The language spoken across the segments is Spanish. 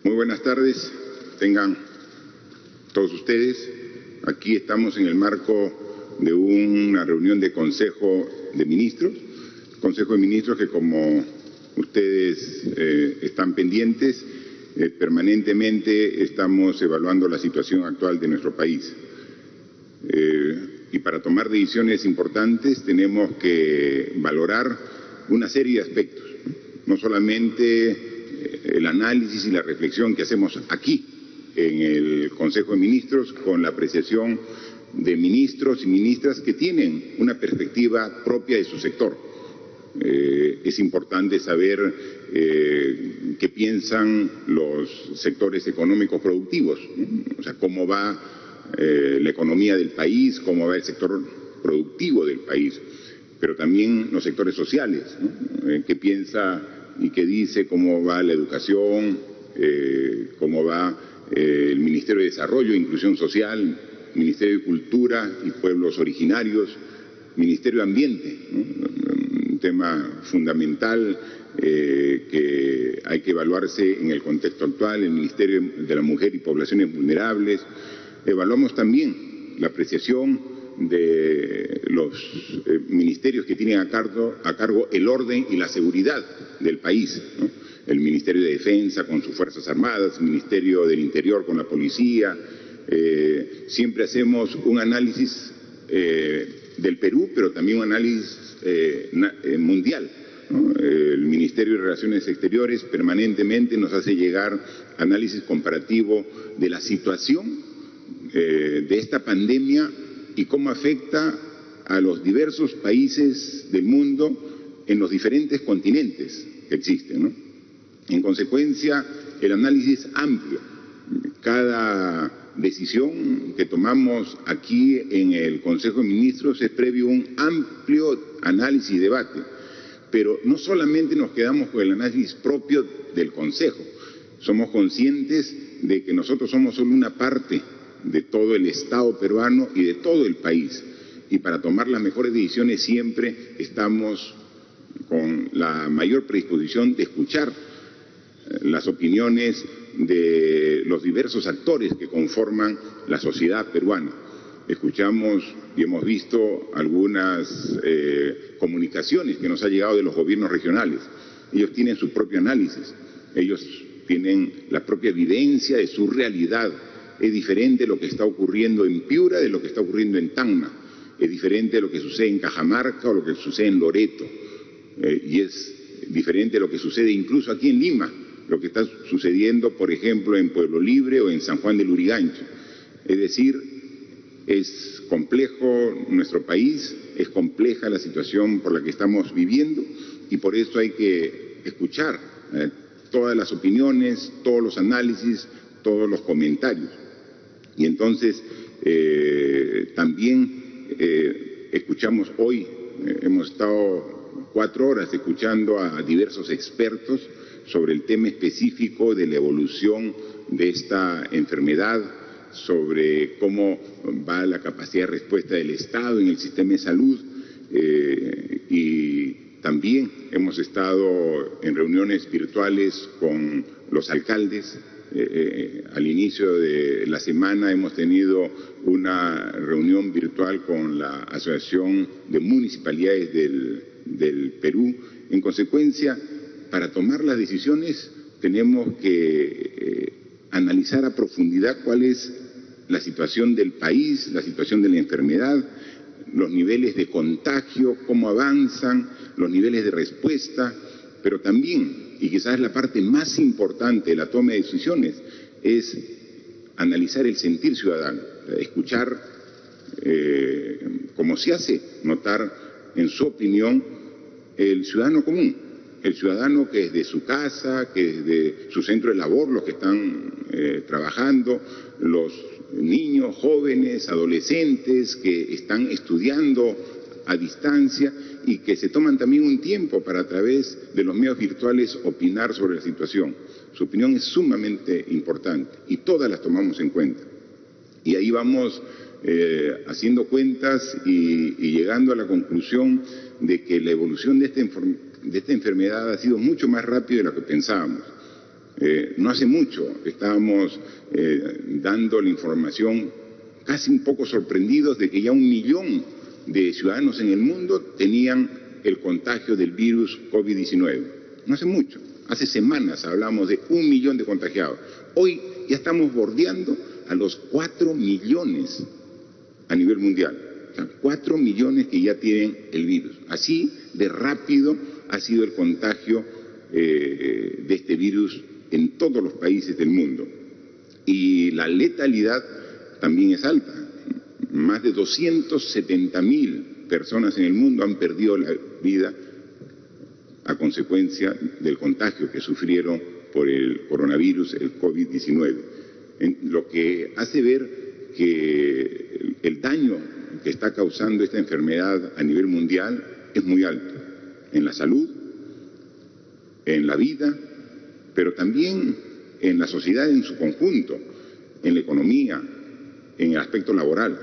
Muy buenas tardes, tengan todos ustedes. Aquí estamos en el marco de una reunión de Consejo de Ministros. Consejo de Ministros que, como ustedes están pendientes, permanentemente estamos evaluando la situación actual de nuestro país. Y para tomar decisiones importantes tenemos que valorar una serie de aspectos, no solamente el análisis y la reflexión que hacemos aquí en el Consejo de Ministros con la apreciación de ministros y ministras que tienen una perspectiva propia de su sector. Es importante saber qué piensan los sectores económicos productivos, ¿no? O sea, cómo va la economía del país, cómo va el sector productivo del país, pero también los sectores sociales, ¿no? ¿Qué piensa y qué dice, cómo va la educación, cómo va el Ministerio de Desarrollo e Inclusión Social, Ministerio de Cultura y Pueblos Originarios, Ministerio de Ambiente, ¿no? Un tema fundamental que hay que evaluarse en el contexto actual, el Ministerio de la Mujer y Poblaciones Vulnerables. Evaluamos también la apreciación de los ministerios que tienen a cargo el orden y la seguridad del país, ¿no? El Ministerio de Defensa con sus Fuerzas Armadas, el Ministerio del Interior con la Policía. Siempre hacemos un análisis del Perú, pero también un análisis mundial, ¿no? El Ministerio de Relaciones Exteriores permanentemente nos hace llegar análisis comparativo de la situación de esta pandemia y cómo afecta a los diversos países del mundo en los diferentes continentes que existen, ¿no? En consecuencia, el análisis amplio. Cada decisión que tomamos aquí en el Consejo de Ministros es previo a un amplio análisis y debate. Pero no solamente nos quedamos con el análisis propio del Consejo, somos conscientes de que nosotros somos solo una parte de todo el Estado peruano y de todo el país. Y para tomar las mejores decisiones siempre estamos con la mayor predisposición de escuchar las opiniones de los diversos actores que conforman la sociedad peruana. Escuchamos y hemos visto algunas comunicaciones que nos ha llegado de los gobiernos regionales. Ellos tienen su propio análisis, ellos tienen la propia vivencia de su realidad. Es diferente lo que está ocurriendo en Piura de lo que está ocurriendo en Tacna. Es diferente lo que sucede en Cajamarca o lo que sucede en Loreto. Y es diferente lo que sucede incluso aquí en Lima, lo que está sucediendo, por ejemplo, en Pueblo Libre o en San Juan del Lurigancho. Es decir, es complejo nuestro país, es compleja la situación por la que estamos viviendo y por eso hay que escuchar todas las opiniones, todos los análisis, todos los comentarios. Y entonces también escuchamos hoy, hemos estado 4 horas escuchando a diversos expertos sobre el tema específico de la evolución de esta enfermedad, sobre cómo va la capacidad de respuesta del Estado en el sistema de salud y también hemos estado en reuniones virtuales con los alcaldes. Al inicio de la semana hemos tenido una reunión virtual con la Asociación de Municipalidades del Perú. En consecuencia, para tomar las decisiones tenemos que analizar a profundidad cuál es la situación del país, la situación de la enfermedad, los niveles de contagio, cómo avanzan, los niveles de respuesta, pero también, y quizás la parte más importante de la toma de decisiones, es analizar el sentir ciudadano, escuchar, como se hace notar en su opinión, el ciudadano común, el ciudadano que desde su casa, que desde su centro de labor, los que están trabajando, los niños, jóvenes, adolescentes que están estudiando a distancia y que se toman también un tiempo para a través de los medios virtuales opinar sobre la situación. Su opinión es sumamente importante y todas las tomamos en cuenta. Y ahí vamos haciendo cuentas y llegando a la conclusión de que la evolución de esta enfermedad ha sido mucho más rápida de lo que pensábamos. No hace mucho estábamos dando la información casi un poco sorprendidos de que ya 1 millón de ciudadanos en el mundo tenían el contagio del virus COVID-19. No hace mucho, hace semanas hablamos de 1 millón de contagiados. Hoy ya estamos bordeando a los 4 millones a nivel mundial. O sea, 4 millones que ya tienen el virus. Así de rápido ha sido el contagio de este virus en todos los países del mundo. Y la letalidad también es alta. Más de 270.000 personas en el mundo han perdido la vida a consecuencia del contagio que sufrieron por el coronavirus, el COVID-19. Lo que hace ver que el daño que está causando esta enfermedad a nivel mundial es muy alto, en la salud, en la vida, pero también en la sociedad en su conjunto, en la economía, en el aspecto laboral.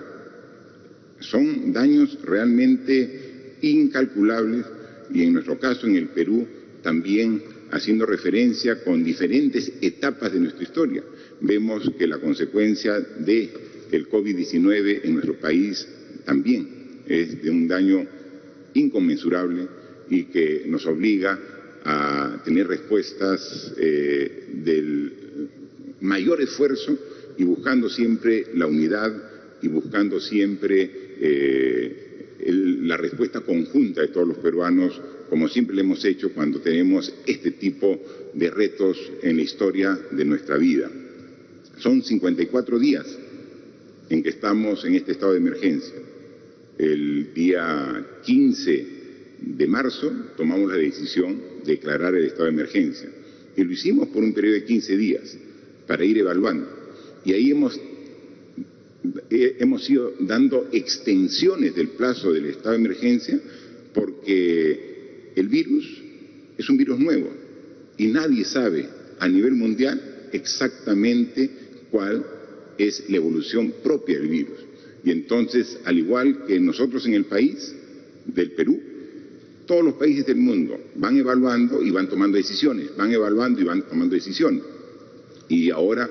Son daños realmente incalculables y en nuestro caso, en el Perú, también haciendo referencia con diferentes etapas de nuestra historia. Vemos que la consecuencia del COVID-19 en nuestro país también es de un daño inconmensurable y que nos obliga a tener respuestas del mayor esfuerzo y buscando siempre la unidad y buscando siempre la respuesta conjunta de todos los peruanos, como siempre lo hemos hecho cuando tenemos este tipo de retos en la historia de nuestra vida. Son 54 días en que estamos en este estado de emergencia. El día 15 de marzo tomamos la decisión de declarar el estado de emergencia y lo hicimos por un periodo de 15 días para ir evaluando. Y ahí hemos ido dando extensiones del plazo del estado de emergencia porque el virus es un virus nuevo y nadie sabe a nivel mundial exactamente cuál es la evolución propia del virus. Y entonces, al igual que nosotros en el país del Perú, todos los países del mundo van evaluando y van tomando decisiones, van evaluando y van tomando decisiones. Y ahora,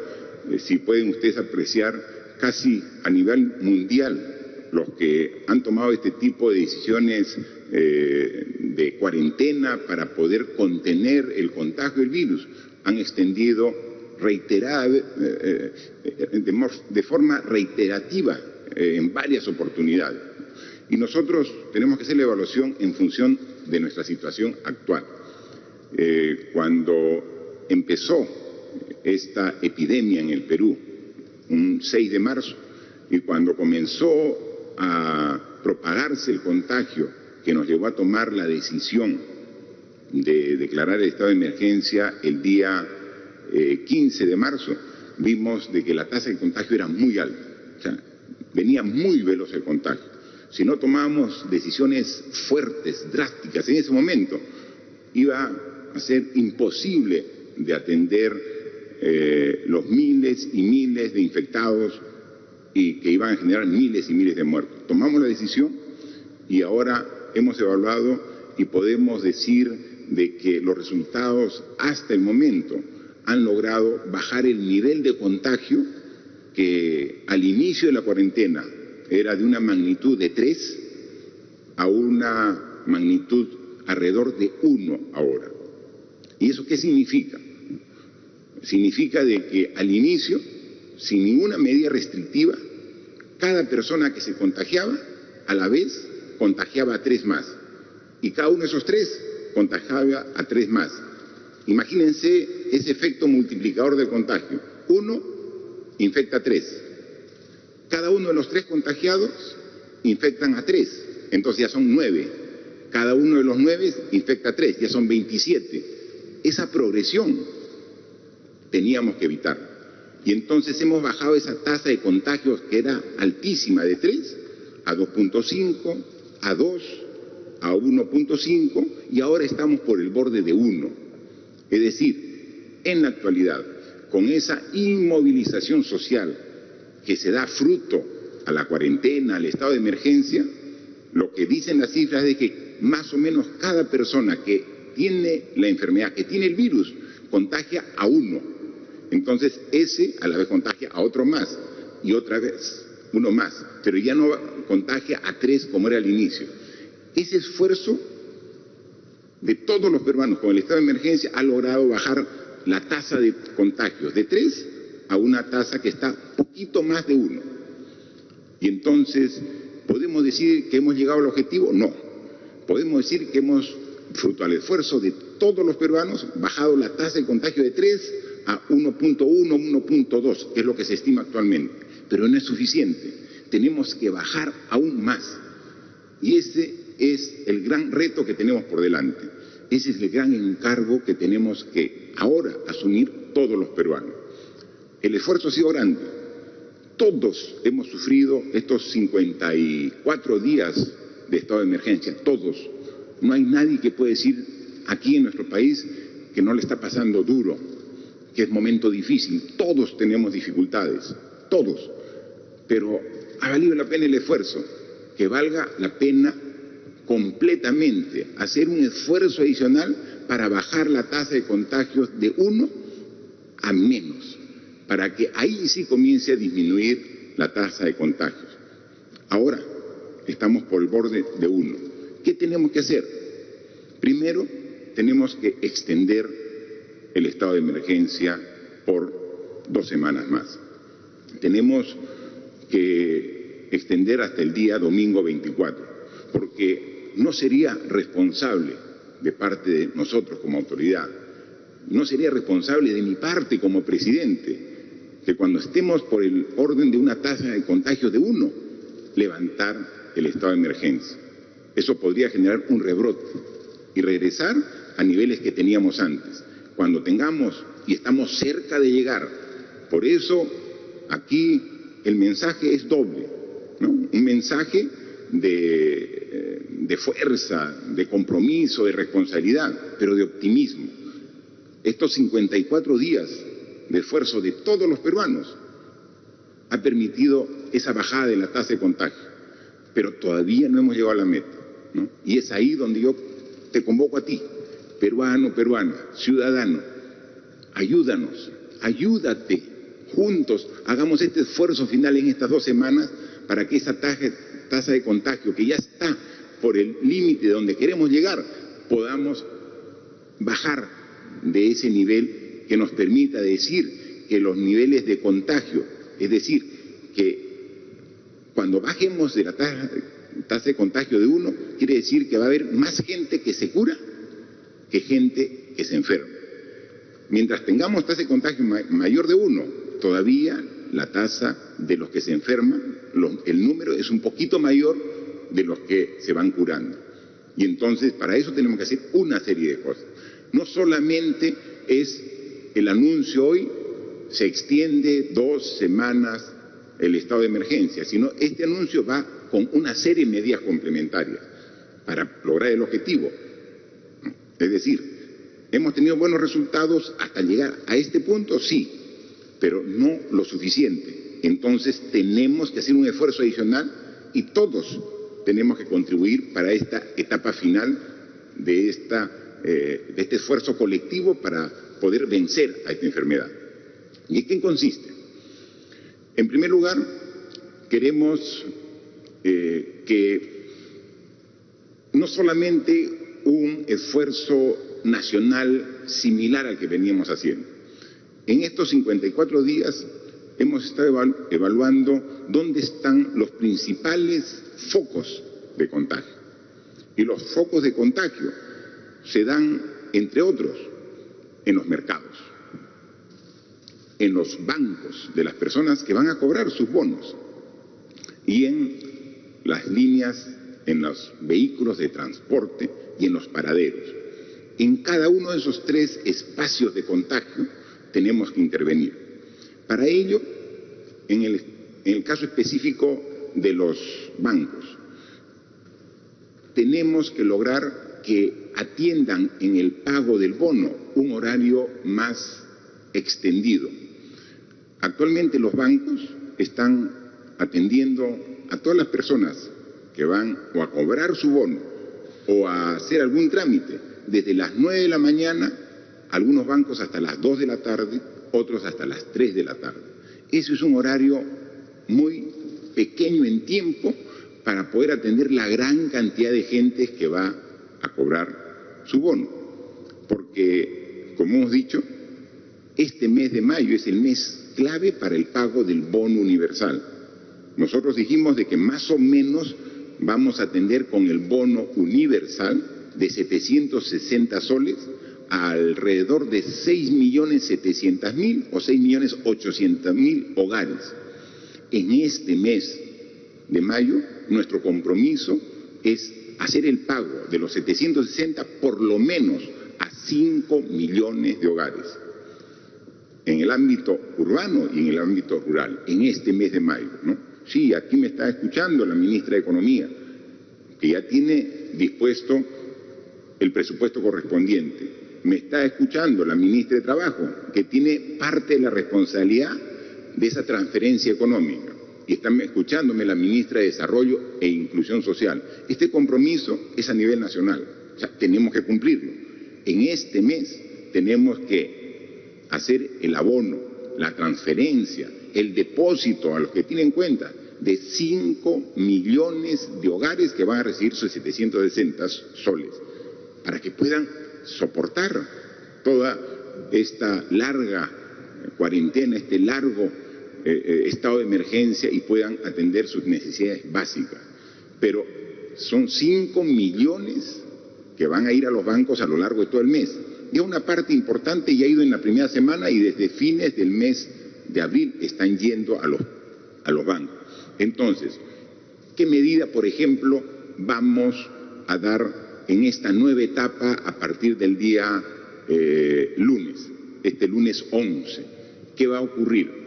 si pueden ustedes apreciar, casi a nivel mundial, los que han tomado este tipo de decisiones de cuarentena para poder contener el contagio del virus, han extendido de forma reiterativa en varias oportunidades. Y nosotros tenemos que hacer la evaluación en función de nuestra situación actual. Cuando empezó esta epidemia en el Perú, un 6 de marzo, y cuando comenzó a propagarse el contagio que nos llevó a tomar la decisión de declarar el estado de emergencia el día 15 de marzo, vimos de que la tasa de contagio era muy alta, o sea, venía muy veloz el contagio. Si no tomábamos decisiones fuertes, drásticas en ese momento, iba a ser imposible de atender los miles y miles de infectados y que iban a generar miles y miles de muertos. Tomamos la decisión y ahora hemos evaluado y podemos decir de que los resultados hasta el momento han logrado bajar el nivel de contagio que al inicio de la cuarentena era de una magnitud de 3 a una magnitud alrededor de 1 ahora. ¿Y eso qué significa? Significa de que al inicio, sin ninguna medida restrictiva, cada persona que se contagiaba, a la vez contagiaba a 3 más. Y cada uno de esos 3 contagiaba a 3 más. Imagínense ese efecto multiplicador del contagio. 1 infecta a 3. Cada uno de los 3 contagiados infectan a 3. Entonces ya son 9. Cada uno de los 9 infecta a 3. Ya son 27. Esa progresión teníamos que evitar. Y entonces hemos bajado esa tasa de contagios que era altísima, de 3 a 2.5, a 2, a 1.5 y ahora estamos por el borde de 1. Es decir, en la actualidad, con esa inmovilización social que se da fruto a la cuarentena, al estado de emergencia, lo que dicen las cifras es que más o menos cada persona que tiene la enfermedad, que tiene el virus, contagia a uno. Entonces ese a la vez contagia a otro más y otra vez uno más, pero ya no contagia a 3 como era al inicio. Ese esfuerzo de todos los peruanos con el estado de emergencia ha logrado bajar la tasa de contagios de 3 a una tasa que está poquito más de 1. Y entonces, ¿podemos decir que hemos llegado al objetivo? No. Podemos decir que hemos, fruto al esfuerzo de todos los peruanos, bajado la tasa de contagio de 3 a 1.1, 1.2, que es lo que se estima actualmente. Pero no es suficiente. Tenemos que bajar aún más. Y ese es el gran reto que tenemos por delante. Ese es el gran encargo que tenemos que ahora asumir todos los peruanos. El esfuerzo ha sido grande. Todos hemos sufrido estos 54 días de estado de emergencia, todos. No hay nadie que pueda decir aquí en nuestro país que no le está pasando duro, que es momento difícil. Todos tenemos dificultades, todos. Pero ha valido la pena el esfuerzo, que valga la pena completamente hacer un esfuerzo adicional para bajar la tasa de contagios de 1 a menos, para que ahí sí comience a disminuir la tasa de contagios. Ahora estamos por el borde de 1. ¿Qué tenemos que hacer? Primero, tenemos que extender el estado de emergencia por 2 semanas más. Tenemos que extender hasta el día domingo 24, porque no sería responsable de parte de nosotros como autoridad, no sería responsable de mi parte como presidente, que cuando estemos por el orden de una tasa de contagio de 1, levantar el estado de emergencia. Eso podría generar un rebrote y regresar a niveles que teníamos antes. Cuando tengamos, y estamos cerca de llegar, por eso aquí el mensaje es doble, ¿no? Un mensaje de fuerza, de compromiso, de responsabilidad, pero de optimismo. Estos 54 días de esfuerzo de todos los peruanos ha permitido esa bajada de la tasa de contagio, pero todavía no hemos llegado a la meta, ¿no? Y es ahí donde yo te convoco a ti, peruano, peruana, ciudadano, ayúdanos, ayúdate, juntos hagamos este esfuerzo final en estas 2 semanas para que esa tasa de contagio que ya está por el límite de donde queremos llegar, podamos bajar de ese nivel que nos permita decir que los niveles de contagio, es decir, que cuando bajemos de la tasa de contagio de 1, quiere decir que va a haber más gente que se cura que gente que se enferma. Mientras tengamos tasa de contagio mayor de 1, todavía la tasa de los que se enferman, el número es un poquito mayor de los que se van curando. Y entonces para eso tenemos que hacer una serie de cosas. No solamente es el anuncio hoy, se extiende 2 semanas el estado de emergencia, sino este anuncio va con una serie de medidas complementarias para lograr el objetivo. Es decir, ¿hemos tenido buenos resultados hasta llegar a este punto? Sí, pero no lo suficiente. Entonces tenemos que hacer un esfuerzo adicional y todos tenemos que contribuir para esta etapa final de este esfuerzo colectivo para poder vencer a esta enfermedad. ¿Y en qué consiste? En primer lugar, queremos que no solamente un esfuerzo nacional similar al que veníamos haciendo. En estos 54 días hemos estado evaluando dónde están los principales focos de contagio. Y los focos de contagio se dan, entre otros, en los mercados, en los bancos de las personas que van a cobrar sus bonos y en las líneas, en los vehículos de transporte y en los paraderos. En cada uno de esos 3 espacios de contagio tenemos que intervenir. Para ello, en el caso específico de los bancos, tenemos que lograr que atiendan en el pago del bono un horario más extendido. Actualmente los bancos están atendiendo a todas las personas que van o a cobrar su bono o a hacer algún trámite desde las 9 de la mañana algunos bancos hasta las 2 de la tarde, otros hasta las 3 de la tarde. Eso es un horario muy pequeño en tiempo para poder atender la gran cantidad de gente que va a cobrar su bono. Porque, como hemos dicho, este mes de mayo es el mes clave para el pago del bono universal. Nosotros dijimos de que más o menos vamos a atender con el bono universal de 760 soles a alrededor de 6.700.000 o 6.800.000 hogares. En este mes de mayo, nuestro compromiso es hacer el pago de los 760 por lo menos a 5 millones de hogares, en el ámbito urbano y en el ámbito rural, en este mes de mayo, ¿no? Sí, aquí me está escuchando la ministra de Economía, que ya tiene dispuesto el presupuesto correspondiente. Me está escuchando la ministra de Trabajo, que tiene parte de la responsabilidad de esa transferencia económica. Y está escuchándome la ministra de Desarrollo e Inclusión Social. Este compromiso es a nivel nacional, o sea, tenemos que cumplirlo. En este mes tenemos que hacer el abono, la transferencia, el depósito a los que tienen cuenta de 5 millones de hogares que van a recibir sus 760 soles, para que puedan soportar toda esta larga cuarentena, este largo estado de emergencia y puedan atender sus necesidades básicas. Pero son 5 millones que van a ir a los bancos a lo largo de todo el mes. Ya una parte importante ya ha ido en la primera semana y desde fines del mes de abril están yendo a los bancos. Entonces, ¿qué medida, por ejemplo, vamos a dar en esta nueva etapa a partir del día lunes, este lunes 11? ¿Qué va a ocurrir?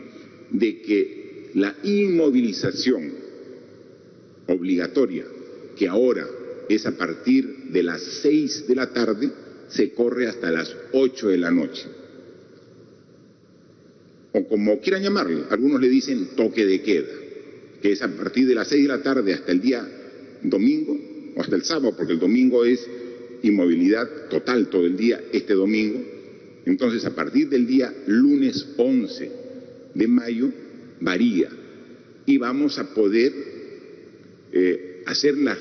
De que la inmovilización obligatoria, que ahora es a partir de las 6 de la tarde, se corre hasta las 8 de la noche. O como quieran llamarle, algunos le dicen toque de queda, que es a partir de las 6 de la tarde hasta el día domingo, o hasta el sábado, porque el domingo es inmovilidad total todo el día, este domingo. Entonces, a partir del día lunes 11 de mayo, varía. Y vamos a poder hacer las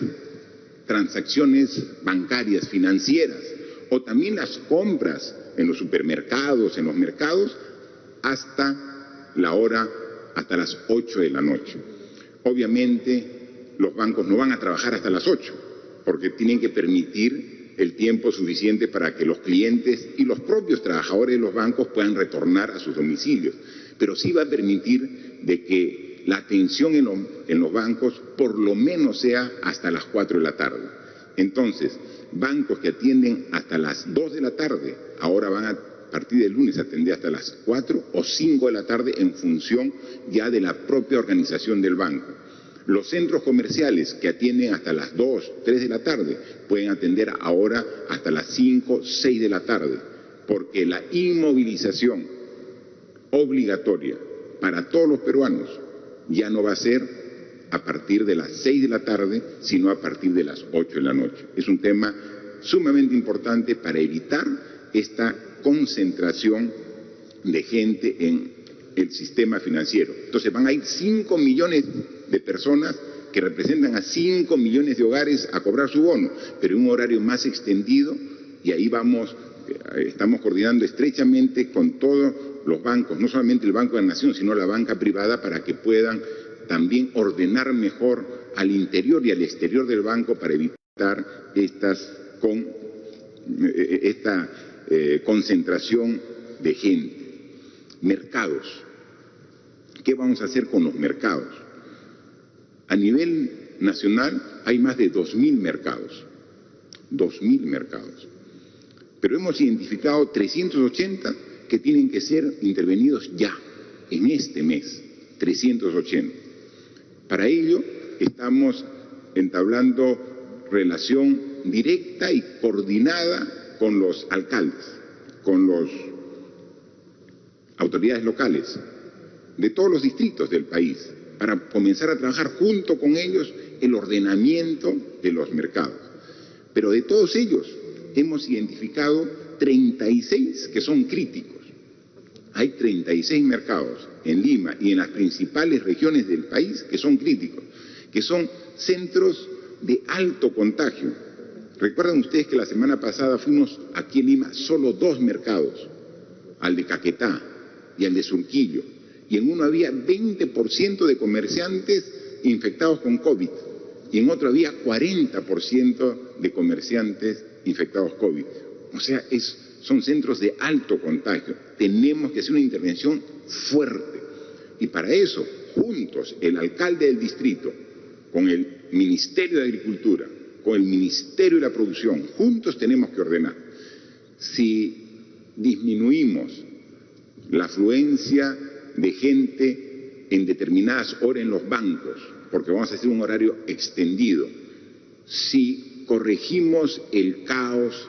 transacciones bancarias, financieras, o también las compras en los supermercados, en los mercados, hasta la hora, hasta las 8 de la noche. Obviamente, los bancos no van a trabajar hasta las 8, porque tienen que permitir el tiempo suficiente para que los clientes y los propios trabajadores de los bancos puedan retornar a sus domicilios. Pero sí va a permitir de que la atención en los bancos por lo menos sea hasta las 4 de la tarde. Entonces, bancos que atienden hasta las 2 de la tarde, ahora van a partir del lunes a atender hasta las 4 o 5 de la tarde en función ya de la propia organización del banco. Los centros comerciales que atienden hasta las 2, 3 de la tarde pueden atender ahora hasta las 5, 6 de la tarde, porque la inmovilización obligatoria para todos los peruanos ya no va a ser a partir de las 6 de la tarde, sino a partir de las 8 de la noche. Es un tema sumamente importante para evitar esta concentración de gente en el sistema financiero. Entonces van a ir 5 millones de personas que representan a 5 millones de hogares a cobrar su bono, pero en un horario más extendido, y ahí estamos coordinando estrechamente con todos los bancos, no solamente el Banco de la Nación, sino la banca privada, para que puedan también ordenar mejor al interior y al exterior del banco para evitar esta concentración de gente. Mercados. ¿Qué vamos a hacer con los mercados? A nivel nacional hay más de 2.000 mercados. 2.000 mercados. Pero hemos identificado 380 que tienen que ser intervenidos ya, en este mes. 380. Para ello estamos entablando relación directa y coordinada con los alcaldes, con las autoridades locales de todos los distritos del país, para comenzar a trabajar junto con ellos el ordenamiento de los mercados. Pero de todos ellos hemos identificado 36 que son críticos. Hay 36 mercados en Lima y en las principales regiones del país que son críticos, que son centros de alto contagio. Recuerdan ustedes que la semana pasada fuimos aquí en Lima solo 2 mercados, al de Caquetá y al de Surquillo, y en uno había 20% de comerciantes infectados con COVID, y en otro había 40% de comerciantes infectados COVID. O sea, son centros de alto contagio. Tenemos que hacer una intervención fuerte. Y para eso, juntos, el alcalde del distrito, con el Ministerio de Agricultura, con el Ministerio de la Producción, juntos tenemos que ordenar. Si disminuimos la afluencia de gente en determinadas horas en los bancos, porque vamos a hacer un horario extendido, si corregimos el caos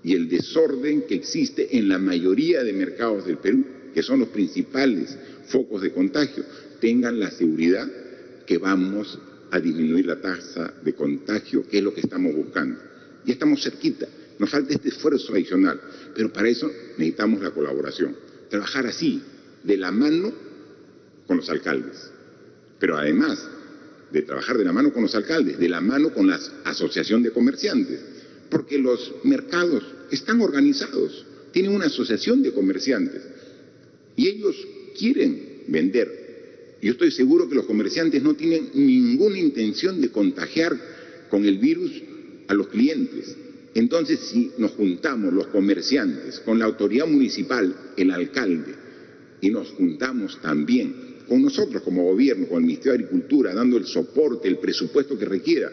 y el desorden que existe en la mayoría de mercados del Perú, que son los principales focos de contagio, tengan la seguridad que vamos a disminuir la tasa de contagio, que es lo que estamos buscando. Ya estamos cerquita, nos falta este esfuerzo adicional, pero para eso necesitamos la colaboración. Trabajar así, de la mano con los alcaldes, pero además de trabajar de la mano con los alcaldes, de la mano con la asociación de comerciantes, porque los mercados están organizados, tienen una asociación de comerciantes y ellos quieren vender. Yo estoy seguro que los comerciantes no tienen ninguna intención de contagiar con el virus a los clientes. Entonces, si nos juntamos los comerciantes con la autoridad municipal, el alcalde, y nos juntamos también con nosotros como gobierno, con el Ministerio de Agricultura, dando el soporte, el presupuesto que requiera,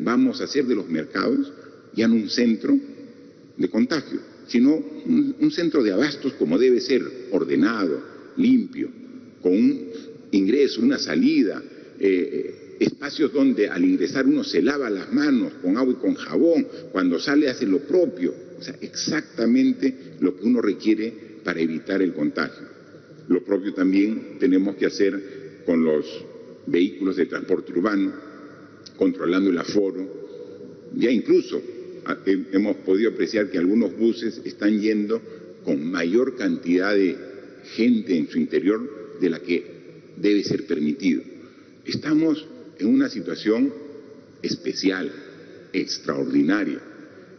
vamos a hacer de los mercados ya no un centro de contagio, sino un centro de abastos como debe ser, ordenado, limpio, con un ingreso, una salida, espacios donde al ingresar uno se lava las manos con agua y con jabón, cuando sale hace lo propio, o sea, exactamente lo que uno requiere para evitar el contagio. Lo propio también tenemos que hacer con los vehículos de transporte urbano, controlando el aforo. Ya incluso hemos podido apreciar que algunos buses están yendo con mayor cantidad de gente en su interior de la que debe ser permitido. Estamos en una situación especial, extraordinaria.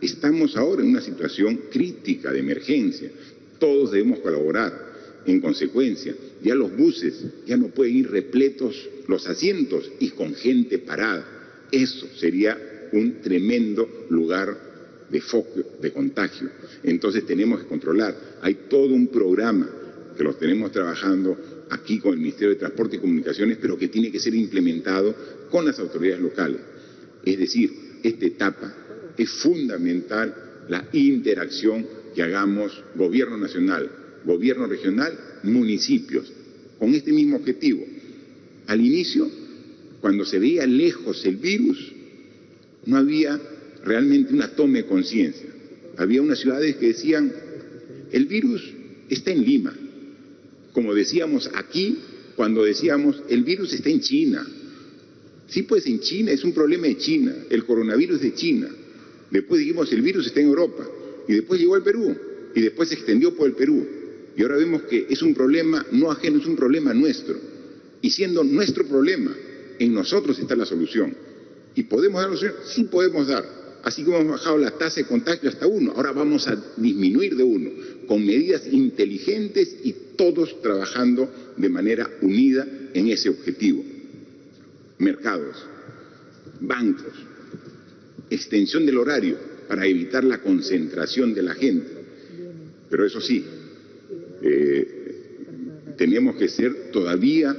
Estamos ahora en una situación crítica de emergencia. Todos debemos colaborar. En consecuencia, ya los buses ya no pueden ir repletos los asientos y con gente parada. Eso sería un tremendo lugar de foco de contagio. Entonces tenemos que controlar. Hay todo un programa que los tenemos trabajando aquí con el Ministerio de Transporte y Comunicaciones, pero que tiene que ser implementado con las autoridades locales. Es decir, esta etapa es fundamental la interacción que hagamos gobierno nacional, gobierno regional, municipios, con este mismo objetivo. Al inicio, cuando se veía lejos el virus, no había realmente una toma de conciencia. Había unas ciudades que decían, el virus está en Lima. Como decíamos aquí, cuando decíamos, el virus está en China. Sí, pues en China, es un problema de China, el coronavirus de China. Después dijimos, el virus está en Europa. Y después llegó al Perú, y después se extendió por el Perú. Y ahora vemos que es un problema no ajeno, es un problema nuestro. Y siendo nuestro problema, en nosotros está la solución. ¿Y podemos dar la solución? Sí podemos dar. Así como hemos bajado la tasa de contagio hasta 1, ahora vamos a disminuir de 1, con medidas inteligentes y todos trabajando de manera unida en ese objetivo. Mercados, bancos, extensión del horario para evitar la concentración de la gente. Pero eso sí, tenemos que ser todavía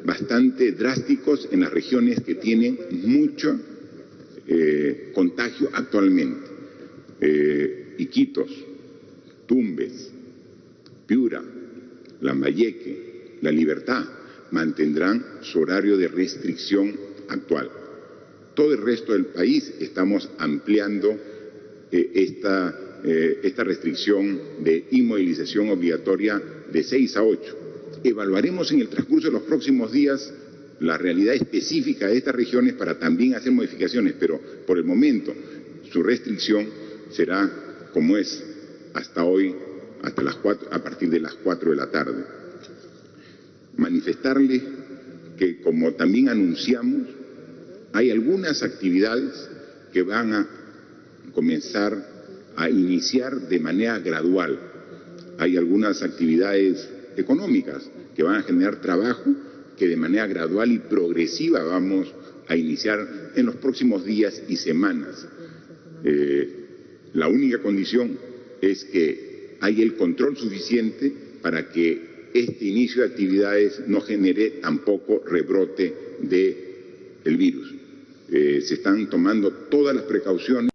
bastante drásticos en las regiones que tienen mucho contagio actualmente. Iquitos, Tumbes, Piura, Lambayeque, La Libertad mantendrán su horario de restricción actual. Todo el resto del país estamos ampliando esta restricción de inmovilización obligatoria de 6 a 8. Evaluaremos en el transcurso de los próximos días la realidad específica de estas regiones para también hacer modificaciones, pero por el momento su restricción será como es, hasta hoy, a partir de las 4 de la tarde. Manifestarles que, como también anunciamos, hay algunas actividades que van a comenzar a iniciar de manera gradual. Hay algunas actividades económicas que van a generar trabajo que de manera gradual y progresiva vamos a iniciar en los próximos días y semanas. La única condición es que haya el control suficiente para que este inicio de actividades no genere tampoco rebrote del virus. Se están tomando todas las precauciones,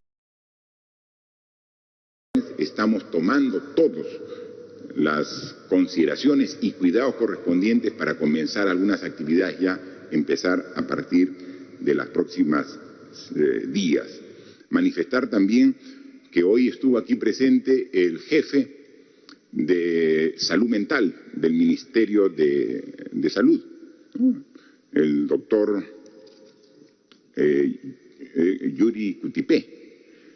estamos tomando todas las consideraciones y cuidados correspondientes para comenzar algunas actividades ya, empezar a partir de las próximas días. Manifestar también que hoy estuvo aquí presente el jefe de Salud Mental del Ministerio de Salud, el doctor Yuri Cutipé,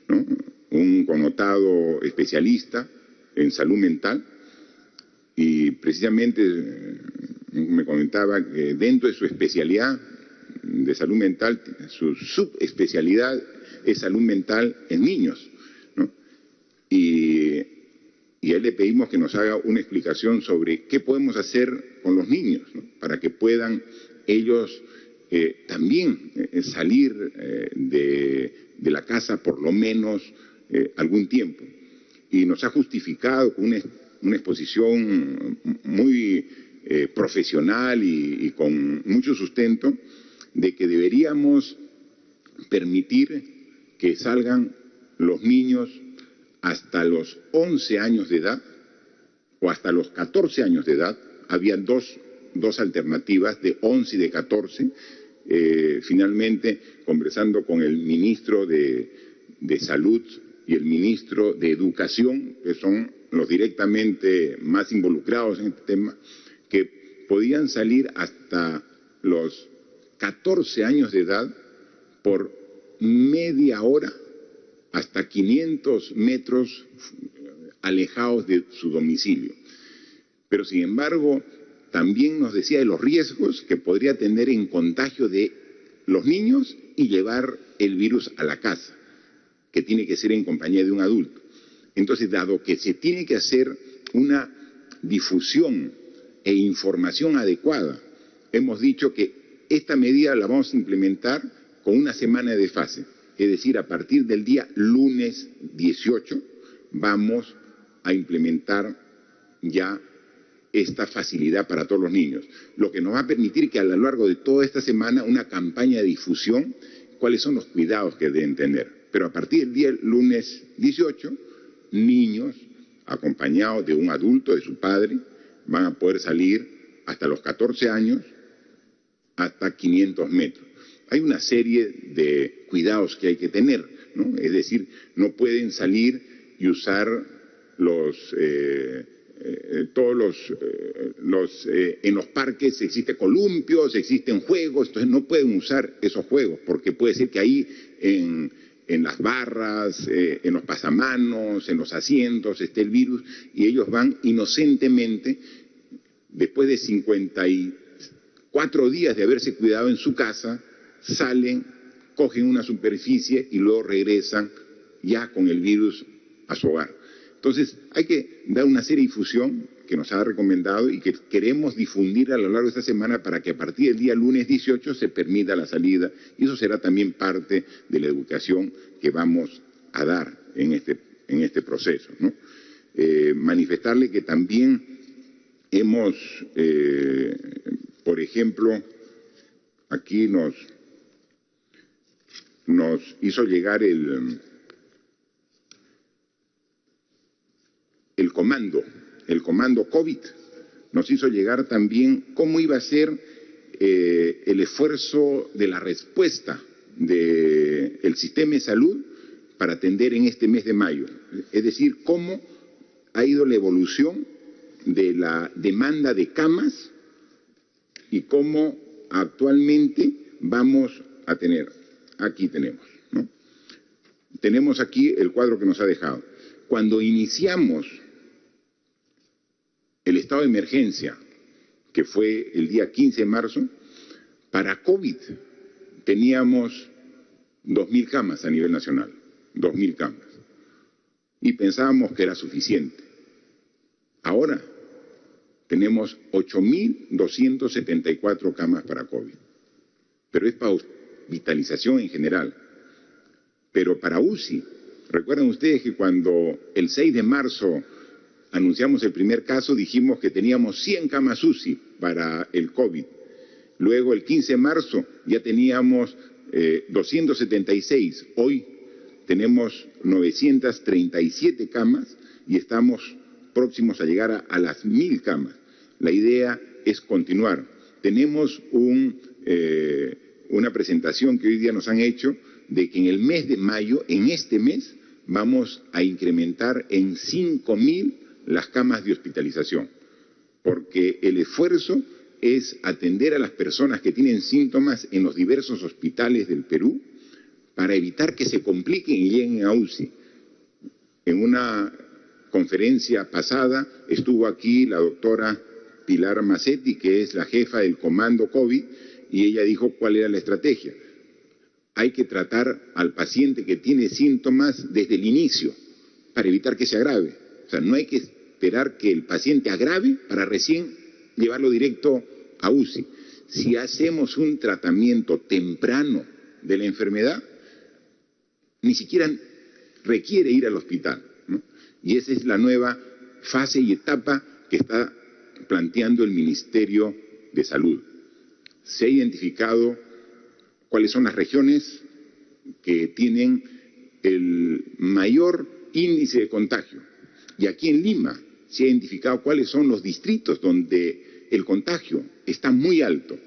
¿no? Un connotado especialista en salud mental, y precisamente me comentaba que dentro de su especialidad de salud mental, su subespecialidad es salud mental en niños, ¿no? Y a él le pedimos que nos haga una explicación sobre qué podemos hacer con los niños, ¿no? Para que puedan ellos también salir de la casa por lo menos algún tiempo. Y nos ha justificado con una exposición muy profesional y con mucho sustento de que deberíamos permitir que salgan los niños hasta los 11 años de edad o hasta los 14 años de edad. Había dos alternativas, de 11 y de 14. Finalmente, conversando con el ministro de Salud y el ministro de Educación, que son los directamente más involucrados en este tema, que podían salir hasta los 14 años de edad por media hora hasta 500 metros alejados de su domicilio. Pero sin embargo, también nos decía de los riesgos que podría tener en contagio de los niños y llevar el virus a la casa, que tiene que ser en compañía de un adulto. Entonces, dado que se tiene que hacer una difusión e información adecuada, hemos dicho que esta medida la vamos a implementar con una semana de desfase. Es decir, a partir del día lunes 18 vamos a implementar ya esta facilidad para todos los niños, lo que nos va a permitir que a lo largo de toda esta semana una campaña de difusión, cuáles son los cuidados que deben tener. Pero a partir del día lunes 18, niños acompañados de un adulto, de su padre, van a poder salir hasta los 14 años, hasta 500 metros. Hay una serie de cuidados que hay que tener, ¿no? Es decir, no pueden salir y usar en los parques existen columpios, existen juegos, entonces no pueden usar esos juegos, porque puede ser que ahí en las barras, en los pasamanos, en los asientos esté el virus, y ellos van inocentemente, después de 54 días de haberse cuidado en su casa, salen, cogen una superficie y luego regresan ya con el virus a su hogar. Entonces, hay que dar una serie de difusión que nos ha recomendado y que queremos difundir a lo largo de esta semana para que a partir del día lunes 18 se permita la salida, y eso será también parte de la educación que vamos a dar en este proceso, ¿no? Manifestarle que también hemos, por ejemplo, aquí nos hizo llegar el comando COVID, nos hizo llegar también cómo iba a ser el esfuerzo de la respuesta del sistema de salud para atender en este mes de mayo. Es decir, cómo ha ido la evolución de la demanda de camas y cómo actualmente vamos a tener. Aquí tenemos, ¿no? Tenemos aquí el cuadro que nos ha dejado. Cuando iniciamos el estado de emergencia, que fue el día 15 de marzo, para COVID teníamos 2.000 camas a nivel nacional, 2.000 camas, y pensábamos que era suficiente. Ahora tenemos 8.274 camas para COVID, pero es para hospitalización en general. Pero para UCI, recuerdan ustedes que cuando el 6 de marzo anunciamos el primer caso, dijimos que teníamos 100 camas UCI para el COVID. Luego el 15 de marzo ya teníamos 276. Hoy tenemos 937 camas y estamos próximos a llegar a las 1.000 camas. La idea es continuar. Tenemos una presentación que hoy día nos han hecho de que en el mes de mayo, en este mes, vamos a incrementar en 5.000 las camas de hospitalización, porque el esfuerzo es atender a las personas que tienen síntomas en los diversos hospitales del Perú para evitar que se compliquen y lleguen a UCI. En una conferencia pasada estuvo aquí la doctora Pilar Macetti, que es la jefa del comando COVID, y ella dijo cuál era la estrategia. Hay que tratar al paciente que tiene síntomas desde el inicio para evitar que se agrave. O sea, no hay que esperar que el paciente agrave para recién llevarlo directo a UCI. Si hacemos un tratamiento temprano de la enfermedad, ni siquiera requiere ir al hospital, ¿no? Y esa es la nueva fase y etapa que está planteando el Ministerio de Salud. Se ha identificado cuáles son las regiones que tienen el mayor índice de contagio. Y aquí en Lima se ha identificado cuáles son los distritos donde el contagio está muy alto.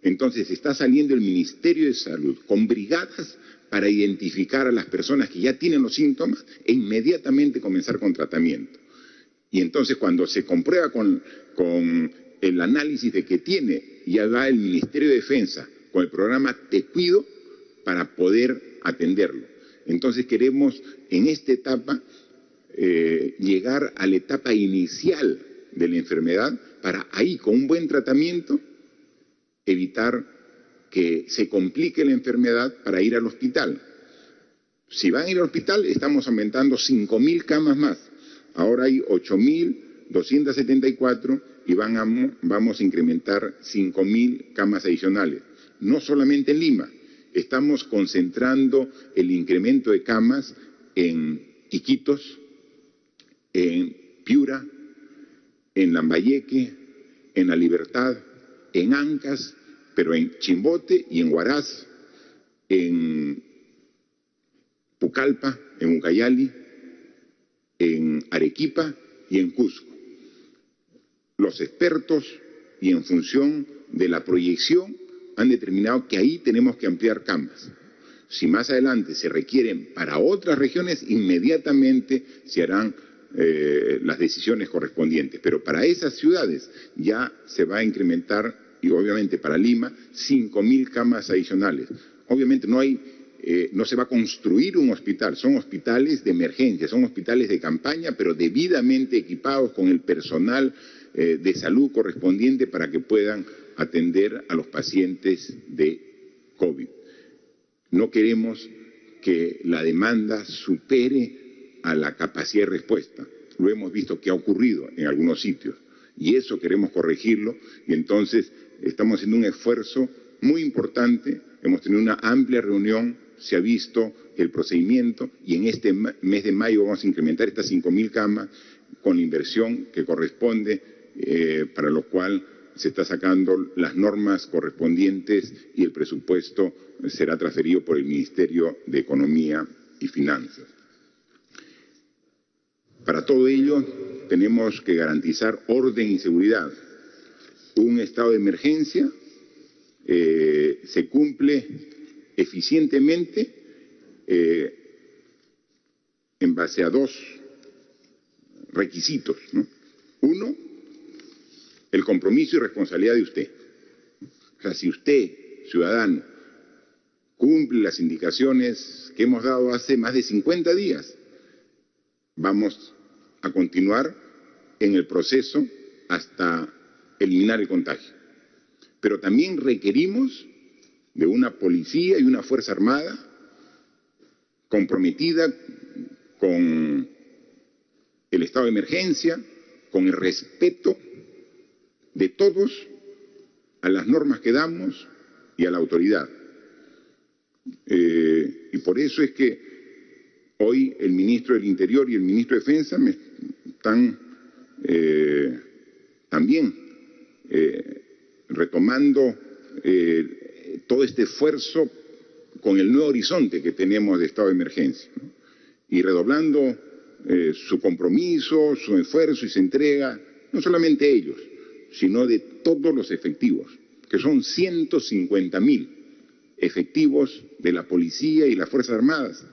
Entonces está saliendo el Ministerio de Salud con brigadas para identificar a las personas que ya tienen los síntomas e inmediatamente comenzar con tratamiento. Y entonces cuando se comprueba con el análisis de que tiene, ya va el Ministerio de Defensa con el programa Te Cuido para poder atenderlo. Entonces queremos en esta etapa llegar a la etapa inicial de la enfermedad para ahí, con un buen tratamiento, evitar que se complique la enfermedad para ir al hospital. Si van a ir al hospital, estamos aumentando 5.000 camas más. Ahora hay 8.274 y vamos a incrementar 5.000 camas adicionales. No solamente en Lima, estamos concentrando el incremento de camas en Iquitos, en Piura, en Lambayeque, en La Libertad, en Ancash, pero en Chimbote y en Huaraz, en Pucallpa, en Ucayali, en Arequipa y en Cusco. Los expertos y en función de la proyección han determinado que ahí tenemos que ampliar camas. Si más adelante se requieren para otras regiones, inmediatamente se harán las decisiones correspondientes. Pero para esas ciudades ya se va a incrementar, y obviamente para Lima, 5.000 camas adicionales. Obviamente no se va a construir un hospital, son hospitales de emergencia, son hospitales de campaña, pero debidamente equipados con el personal de salud correspondiente para que puedan atender a los pacientes de COVID. No queremos que la demanda supere a la capacidad de respuesta. Lo hemos visto que ha ocurrido en algunos sitios y eso queremos corregirlo, y entonces estamos haciendo un esfuerzo muy importante. Hemos tenido una amplia reunión, se ha visto el procedimiento y en este mes de mayo vamos a incrementar estas 5.000 camas con la inversión que corresponde, para lo cual se está sacando las normas correspondientes y el presupuesto será transferido por el Ministerio de Economía y Finanzas. Para todo ello tenemos que garantizar orden y seguridad. Un estado de emergencia se cumple eficientemente en base a dos requisitos, ¿no? Uno, el compromiso y responsabilidad de usted. O sea, si usted, ciudadano, cumple las indicaciones que hemos dado hace más de 50 días, vamos a continuar en el proceso hasta eliminar el contagio. Pero también requerimos de una policía y una Fuerza Armada comprometida con el estado de emergencia, con el respeto de todos a las normas que damos y a la autoridad. Y por eso es que hoy el ministro del Interior y el ministro de Defensa me están también retomando todo este esfuerzo con el nuevo horizonte que tenemos de estado de emergencia, ¿no? Y redoblando su compromiso, su esfuerzo y su entrega, no solamente ellos, sino de todos los efectivos, que son 150.000 efectivos de la policía y las Fuerzas Armadas,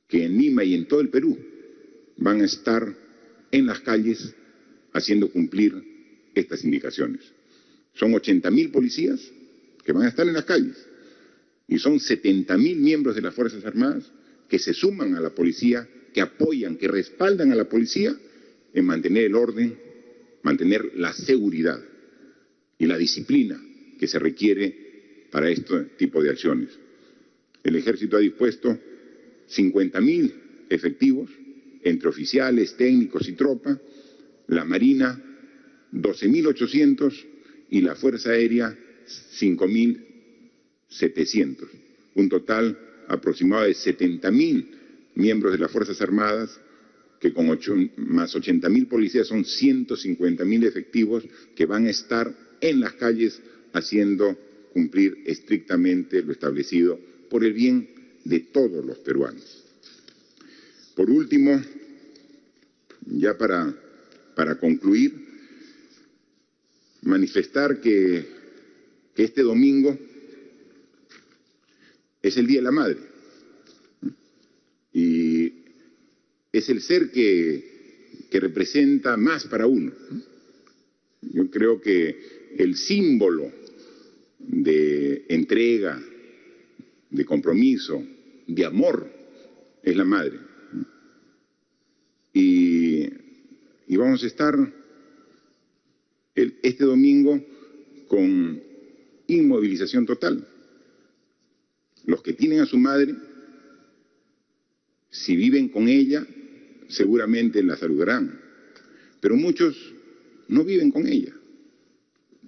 que en Lima y en todo el Perú van a estar en las calles haciendo cumplir estas indicaciones. Son 80.000 policías que van a estar en las calles y son 70.000 miembros de las Fuerzas Armadas que se suman a la policía, que apoyan, que respaldan a la policía en mantener el orden, mantener la seguridad y la disciplina que se requiere para este tipo de acciones. El Ejército ha dispuesto 50.000 efectivos entre oficiales, técnicos y tropa, la Marina 12.800 y la Fuerza Aérea 5.700, un total aproximado de 70.000 miembros de las Fuerzas Armadas, que con más 80.000 policías son 150.000 efectivos que van a estar en las calles haciendo cumplir estrictamente lo establecido por el bien de todos los peruanos. Por último, ya para concluir, manifestar que este domingo es el Día de la Madre y es el ser que representa más para uno. Yo creo que el símbolo de entrega, de compromiso, de amor, es la madre. Y vamos a estar este domingo con inmovilización total. Los que tienen a su madre, si viven con ella, seguramente la saludarán, pero muchos no viven con ella.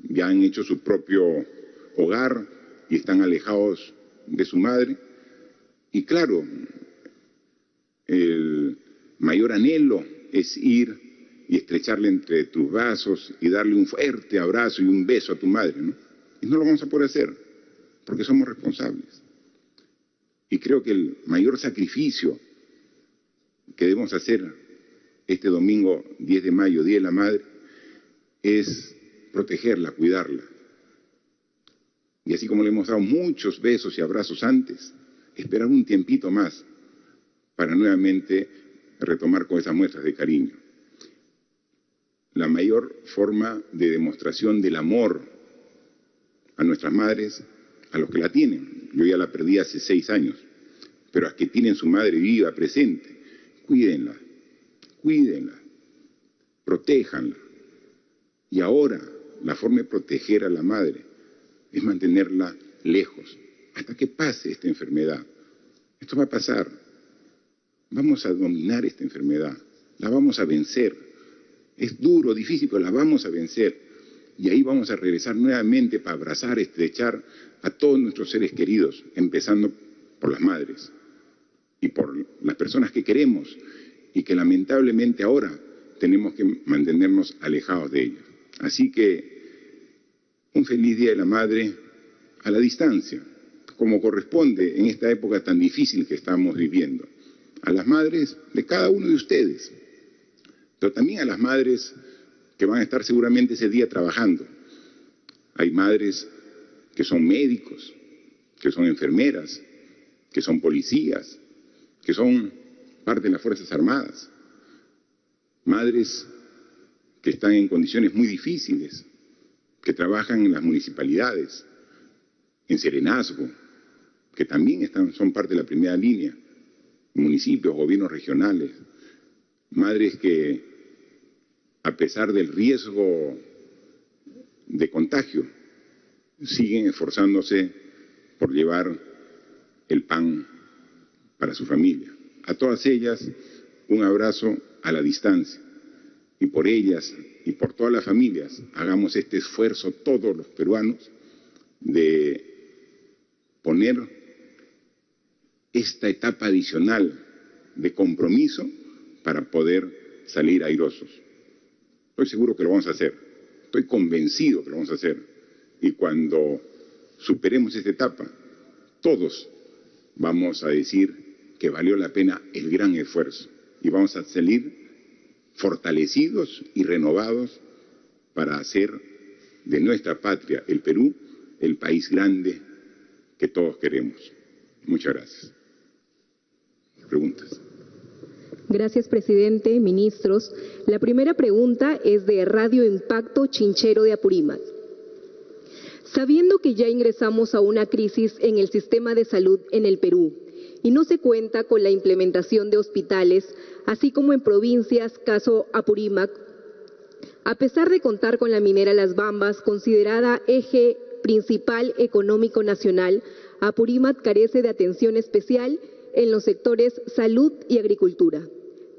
Ya han hecho su propio hogar y están alejados de su madre. Y claro, el mayor anhelo es ir y estrecharle entre tus brazos y darle un fuerte abrazo y un beso a tu madre, ¿no? Y no lo vamos a poder hacer porque somos responsables. Y creo que el mayor sacrificio que debemos hacer este domingo 10 de mayo, Día de la Madre, es protegerla, cuidarla. Y así como le hemos dado muchos besos y abrazos antes, esperar un tiempito más para nuevamente retomar con esas muestras de cariño. La mayor forma de demostración del amor a nuestras madres, a los que la tienen. Yo ya la perdí hace 6 años, pero a los que tienen su madre viva, presente, cuídenla, cuídenla, protéjanla. Y ahora la forma de proteger a la madre es mantenerla lejos hasta que pase esta enfermedad. Esto va a pasar. Vamos a dominar esta enfermedad, la vamos a vencer. Es duro, difícil, pero la vamos a vencer. Y ahí vamos a regresar nuevamente para abrazar, estrechar a todos nuestros seres queridos, empezando por las madres y por las personas que queremos y que lamentablemente ahora tenemos que mantenernos alejados de ellas. Así que un feliz Día de la Madre a la distancia, como corresponde en esta época tan difícil que estamos viviendo. A las madres de cada uno de ustedes, pero también a las madres que van a estar seguramente ese día trabajando. Hay madres que son médicos, que son enfermeras, que son policías, que son parte de las Fuerzas Armadas. Madres que están en condiciones muy difíciles, que trabajan en las municipalidades, en Serenazgo, que también son parte de la primera línea, municipios, gobiernos regionales, madres que, a pesar del riesgo de contagio, siguen esforzándose por llevar el pan para su familia. A todas ellas, un abrazo a la distancia. Y por ellas y por todas las familias, hagamos este esfuerzo todos los peruanos de poner esta etapa adicional de compromiso para poder salir airosos. Estoy seguro que lo vamos a hacer, estoy convencido que lo vamos a hacer. Y cuando superemos esta etapa, todos vamos a decir que valió la pena el gran esfuerzo y vamos a salir fortalecidos y renovados para hacer de nuestra patria, el Perú, el país grande que todos queremos. Muchas gracias. Preguntas. Gracias, presidente, ministros. La primera pregunta es de Radio Impacto Chinchero de Apurímac. Sabiendo que ya ingresamos a una crisis en el sistema de salud en el Perú y no se cuenta con la implementación de hospitales, así como en provincias, caso Apurímac, a pesar de contar con la minera Las Bambas, considerada eje principal económico nacional, Apurímac carece de atención especial en los sectores salud y agricultura.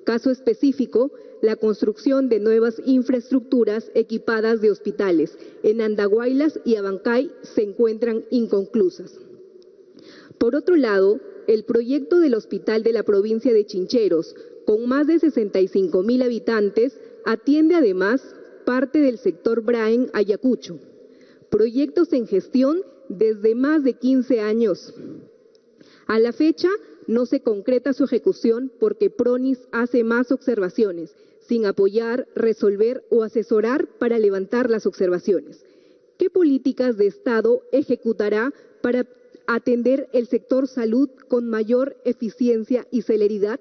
Caso específico, la construcción de nuevas infraestructuras equipadas de hospitales en Andahuaylas y Abancay se encuentran inconclusas. Por otro lado, el proyecto del hospital de la provincia de Chincheros, con más de 65.000 habitantes, atiende además parte del sector Braen Ayacucho. Proyectos en gestión desde más de 15 años. A la fecha, no se concreta su ejecución porque PRONIS hace más observaciones, sin apoyar, resolver o asesorar para levantar las observaciones. ¿Qué políticas de Estado ejecutará para atender el sector salud con mayor eficiencia y celeridad?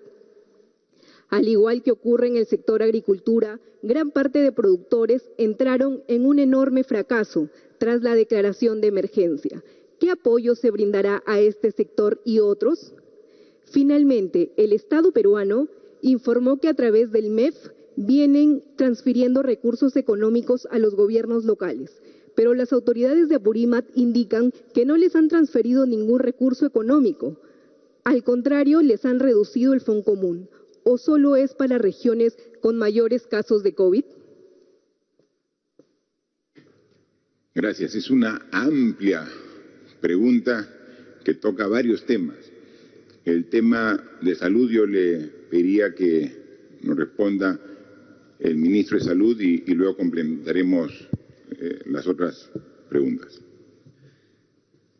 Al igual que ocurre en el sector agricultura, gran parte de productores entraron en un enorme fracaso tras la declaración de emergencia. ¿Qué apoyo se brindará a este sector y otros? Finalmente, el Estado peruano informó que a través del MEF vienen transfiriendo recursos económicos a los gobiernos locales, pero las autoridades de Apurímac indican que no les han transferido ningún recurso económico. Al contrario, les han reducido el Fondo Común. ¿O solo es para regiones con mayores casos de COVID? Gracias. Es una amplia pregunta que toca varios temas. El tema de salud yo le pediría que nos responda el ministro de Salud y luego complementaremos las otras preguntas.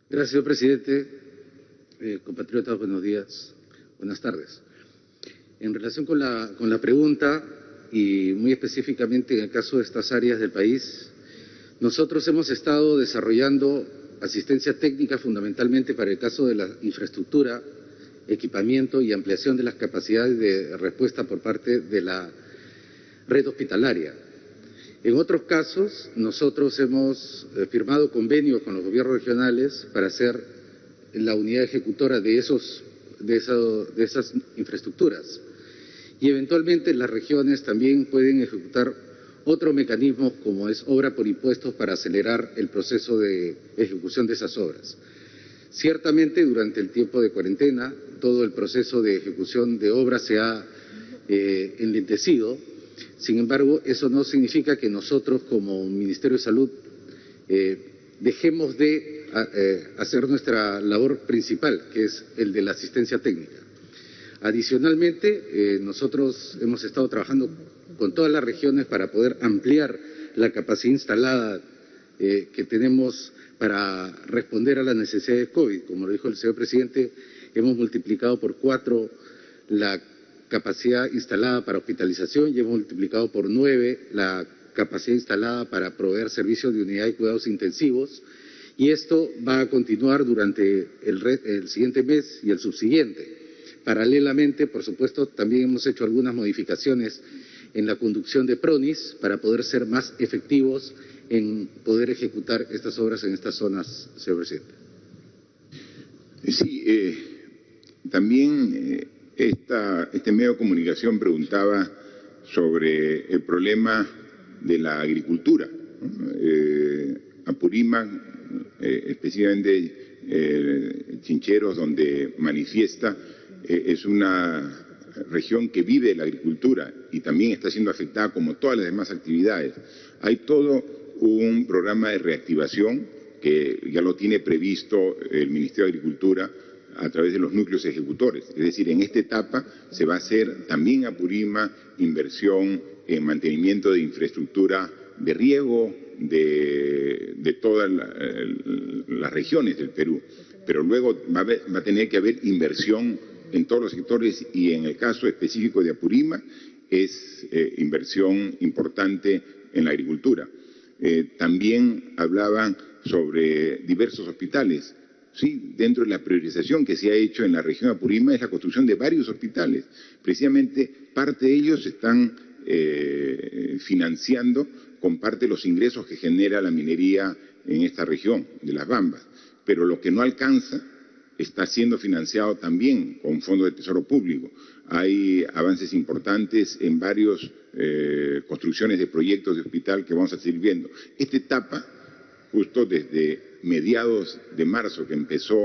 Gracias, señor presidente. Compatriotas, buenos días, buenas tardes. En relación con la pregunta, y muy específicamente en el caso de estas áreas del país, nosotros hemos estado desarrollando asistencia técnica fundamentalmente para el caso de la infraestructura, equipamiento y ampliación de las capacidades de respuesta por parte de la red hospitalaria. En otros casos, nosotros hemos firmado convenios con los gobiernos regionales para ser la unidad ejecutora de esas infraestructuras. Y eventualmente las regiones también pueden ejecutar otro mecanismo como es obra por impuestos para acelerar el proceso de ejecución de esas obras. Ciertamente durante el tiempo de cuarentena todo el proceso de ejecución de obras se ha enlentecido. Sin embargo, eso no significa que nosotros como Ministerio de Salud dejemos de hacer nuestra labor principal, que es el de la asistencia técnica. Adicionalmente, nosotros hemos estado trabajando con todas las regiones para poder ampliar la capacidad instalada que tenemos para responder a las necesidades de COVID. Como lo dijo el señor presidente, hemos multiplicado por 4 la capacidad instalada para hospitalización y hemos multiplicado por 9 la capacidad instalada para proveer servicios de unidad de cuidados intensivos, y esto va a continuar durante el siguiente mes y el subsiguiente. Paralelamente, por supuesto, también hemos hecho algunas modificaciones en la conducción de PRONIS para poder ser más efectivos en poder ejecutar estas obras en estas zonas, señor presidente. Sí, también Este medio de comunicación preguntaba sobre el problema de la agricultura, ¿no? Apurímac, específicamente Chincheros, donde manifiesta, es una región que vive de la agricultura y también está siendo afectada como todas las demás actividades. Hay todo un programa de reactivación que ya lo tiene previsto el Ministerio de Agricultura a través de los núcleos ejecutores. Es decir, en esta etapa se va a hacer también a Apurímac inversión en mantenimiento de infraestructura de riego de todas las regiones del Perú. Pero luego va a tener que haber inversión en todos los sectores y en el caso específico de Apurímac es inversión importante en la agricultura. También hablaban sobre diversos hospitales. Sí, dentro de la priorización que se ha hecho en la región de Apurímac es la construcción de varios hospitales. Precisamente parte de ellos se están financiando con parte de los ingresos que genera la minería en esta región de las Bambas. Pero lo que no alcanza está siendo financiado también con fondos de tesoro público. Hay avances importantes en varias construcciones de proyectos de hospital que vamos a seguir viendo. Esta etapa, justo desde mediados de marzo que empezó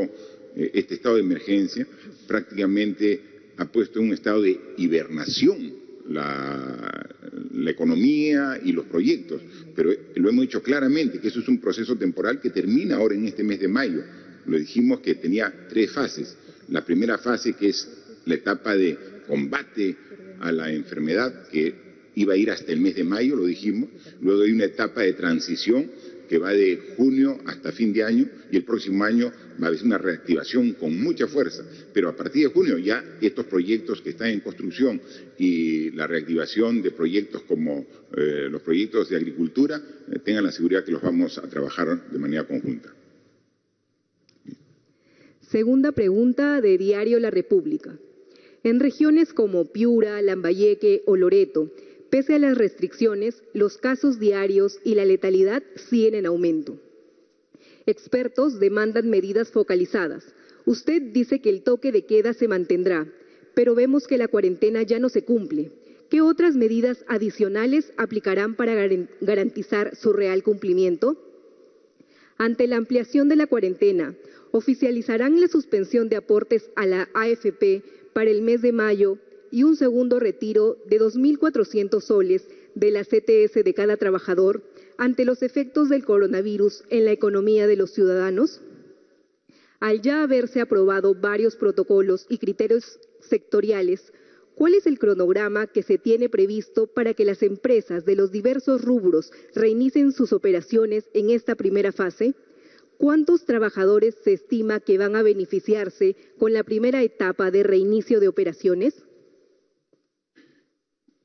este estado de emergencia, prácticamente ha puesto en un estado de hibernación la economía y los proyectos, pero lo hemos dicho claramente que eso es un proceso temporal que termina ahora en este mes de mayo. Lo dijimos que tenía 3 fases. La primera fase, que es la etapa de combate a la enfermedad, que iba a ir hasta el mes de mayo, lo dijimos. Luego hay una etapa de transición que va de junio hasta fin de año y el próximo año va a haber una reactivación con mucha fuerza. Pero a partir de junio ya estos proyectos que están en construcción y la reactivación de proyectos como los proyectos de agricultura, tengan la seguridad que los vamos a trabajar de manera conjunta. Segunda pregunta de Diario La República. En regiones como Piura, Lambayeque o Loreto, pese a las restricciones, los casos diarios y la letalidad siguen en aumento. Expertos demandan medidas focalizadas. Usted dice que el toque de queda se mantendrá, pero vemos que la cuarentena ya no se cumple. ¿Qué otras medidas adicionales aplicarán para garantizar su real cumplimiento? Ante la ampliación de la cuarentena, oficializarán la suspensión de aportes a la AFP para el mes de mayo y un segundo retiro de 2.400 soles de la CTS de cada trabajador ante los efectos del coronavirus en la economía de los ciudadanos. Al ya haberse aprobado varios protocolos y criterios sectoriales, ¿cuál es el cronograma que se tiene previsto para que las empresas de los diversos rubros reinicien sus operaciones en esta primera fase? ¿Cuántos trabajadores se estima que van a beneficiarse con la primera etapa de reinicio de operaciones?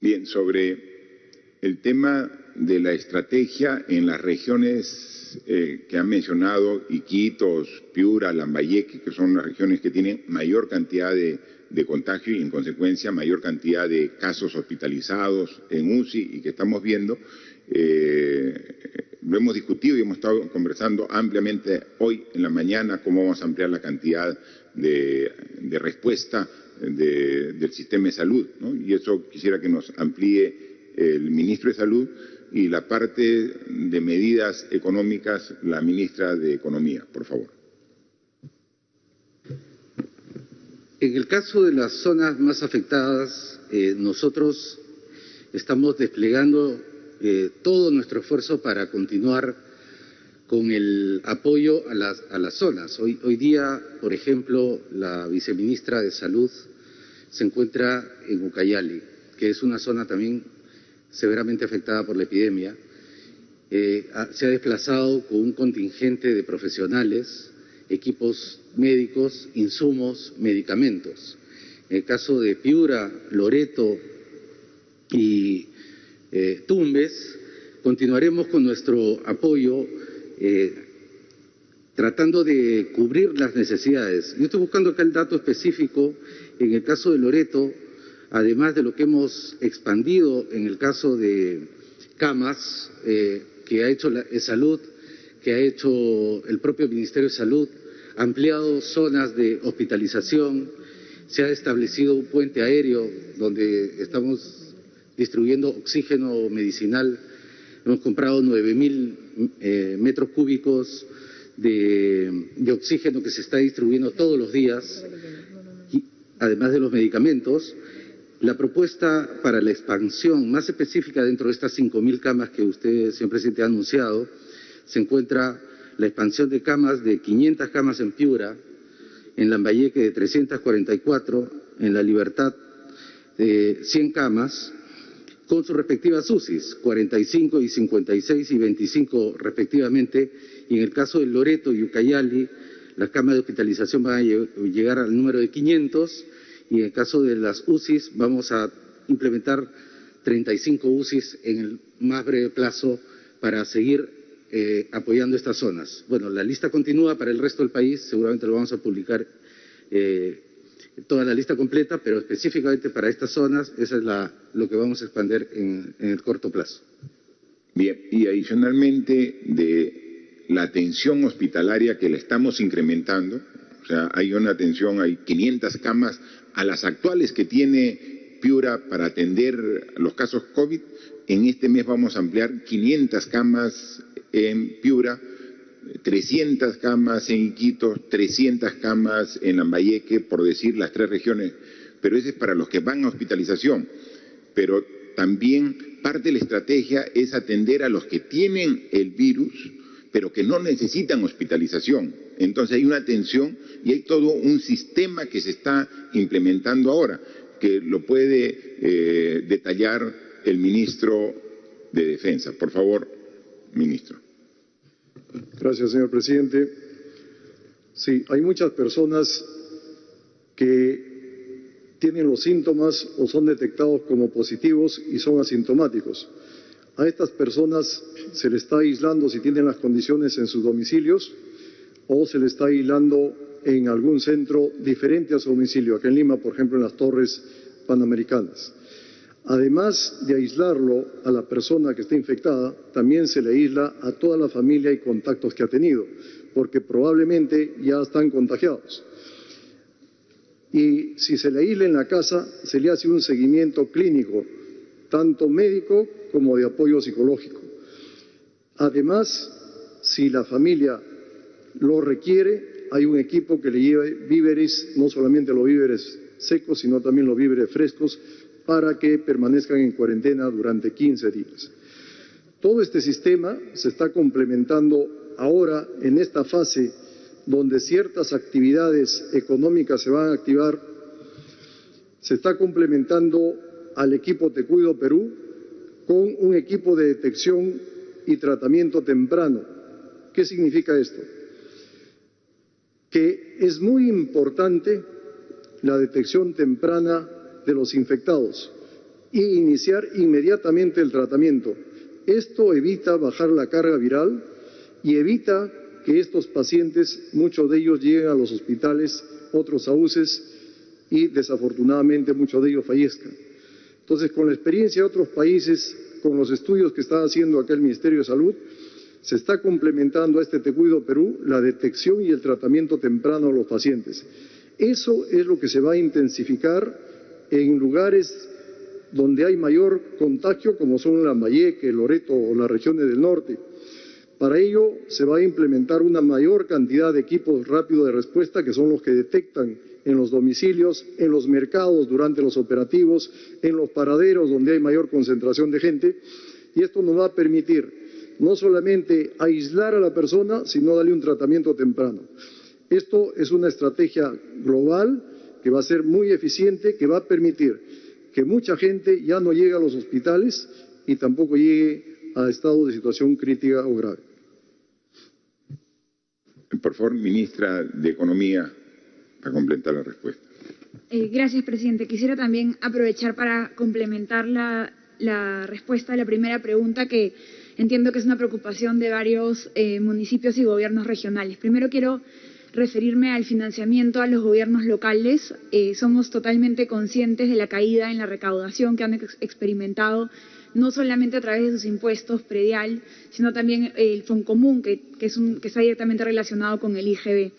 Bien, sobre el tema de la estrategia en las regiones que han mencionado, Iquitos, Piura, Lambayeque, que son las regiones que tienen mayor cantidad de contagio y en consecuencia mayor cantidad de casos hospitalizados en UCI y que estamos viendo, lo hemos discutido y hemos estado conversando ampliamente hoy en la mañana cómo vamos a ampliar la cantidad de respuesta del sistema de salud, ¿no? Y eso quisiera que nos amplíe el ministro de Salud y la parte de medidas económicas, la ministra de Economía, por favor. En el caso de las zonas más afectadas, nosotros estamos desplegando todo nuestro esfuerzo para continuar con el apoyo a las zonas. Hoy día, por ejemplo, la viceministra de Salud se encuentra en Ucayali, que es una zona también severamente afectada por la epidemia. Se ha desplazado con un contingente de profesionales, equipos médicos, insumos, medicamentos. En el caso de Piura, Loreto y Tumbes, continuaremos con nuestro apoyo tratando de cubrir las necesidades. Yo estoy buscando acá el dato específico. En el caso de Loreto, además de lo que hemos expandido en el caso de camas que ha hecho Salud, que ha hecho el propio Ministerio de Salud, ampliado zonas de hospitalización, Se ha establecido un puente aéreo donde estamos distribuyendo oxígeno medicinal. Hemos comprado 9.000 metros cúbicos de oxígeno que se está distribuyendo todos los días, y, además de los medicamentos. La propuesta para la expansión más específica dentro de estas 5.000 camas que usted, señor presidente, ha anunciado, se encuentra la expansión de camas de 500 camas en Piura, en Lambayeque de 344, en La Libertad de 100 camas, con sus respectivas UCIs, 45 y 56 y 25 respectivamente, y en el caso de Loreto y Ucayali, las camas de hospitalización van a llegar al número de 500, y en el caso de las UCIs vamos a implementar 35 UCIs en el más breve plazo para seguir apoyando estas zonas. Bueno, la lista continúa para el resto del país, seguramente lo vamos a publicar toda la lista completa, pero específicamente para estas zonas, esa es lo que vamos a expandir en el corto plazo. Bien, y adicionalmente de la atención hospitalaria que la estamos incrementando, o sea, hay una atención, hay 500 camas a las actuales que tiene Piura para atender los casos COVID. En este mes vamos a ampliar 500 camas en Piura, 300 camas en Iquitos, 300 camas en Lambayeque, por decir las 3 regiones, pero ese es para los que van a hospitalización. Pero también parte de la estrategia es atender a los que tienen el virus, pero que no necesitan hospitalización. Entonces hay una atención y hay todo un sistema que se está implementando ahora, que lo puede detallar el ministro de Defensa. Por favor, ministro. Gracias, señor presidente. Sí, hay muchas personas que tienen los síntomas o son detectados como positivos y son asintomáticos. A estas personas se les está aislando si tienen las condiciones en sus domicilios o se les está aislando en algún centro diferente a su domicilio, acá en Lima, por ejemplo, en las Torres Panamericanas. Además de aislarlo a la persona que está infectada, también se le aísla a toda la familia y contactos que ha tenido, porque probablemente ya están contagiados. Y si se le aísla en la casa, se le hace un seguimiento clínico, tanto médico como de apoyo psicológico. Además, si la familia lo requiere, hay un equipo que le lleve víveres, no solamente los víveres secos, sino también los víveres frescos, para que permanezcan en cuarentena durante 15 días. Todo este sistema se está complementando ahora en esta fase donde ciertas actividades económicas se van a activar. Se está complementando al equipo Te Cuido Perú con un equipo de detección y tratamiento temprano. ¿Qué significa esto? Que es muy importante la detección temprana de los infectados e iniciar inmediatamente el tratamiento. Esto evita bajar la carga viral y evita que estos pacientes, muchos de ellos lleguen a los hospitales, otros a UCEs y desafortunadamente muchos de ellos fallezcan. Entonces, con la experiencia de otros países, con los estudios que está haciendo acá el Ministerio de Salud, se está complementando a este Te Cuido Perú la detección y el tratamiento temprano de los pacientes. Eso es lo que se va a intensificar en lugares donde hay mayor contagio, como son Lambayeque, Loreto o las regiones del norte. Para ello se va a implementar una mayor cantidad de equipos rápidos de respuesta, que son los que detectan en los domicilios, en los mercados durante los operativos, en los paraderos donde hay mayor concentración de gente, y esto nos va a permitir no solamente aislar a la persona, sino darle un tratamiento temprano. Esto es una estrategia global que va a ser muy eficiente, que va a permitir que mucha gente ya no llegue a los hospitales y tampoco llegue a estados de situación crítica o grave. Por favor, ministra de Economía, a completar la respuesta. Gracias, presidente. Quisiera también aprovechar para complementar la respuesta a la primera pregunta, que entiendo que es una preocupación de varios municipios y gobiernos regionales. Primero quiero referirme al financiamiento a los gobiernos locales. Somos totalmente conscientes de la caída en la recaudación que han experimentado, no solamente a través de sus impuestos predial, sino también el Foncomún, que está directamente relacionado con el IGB.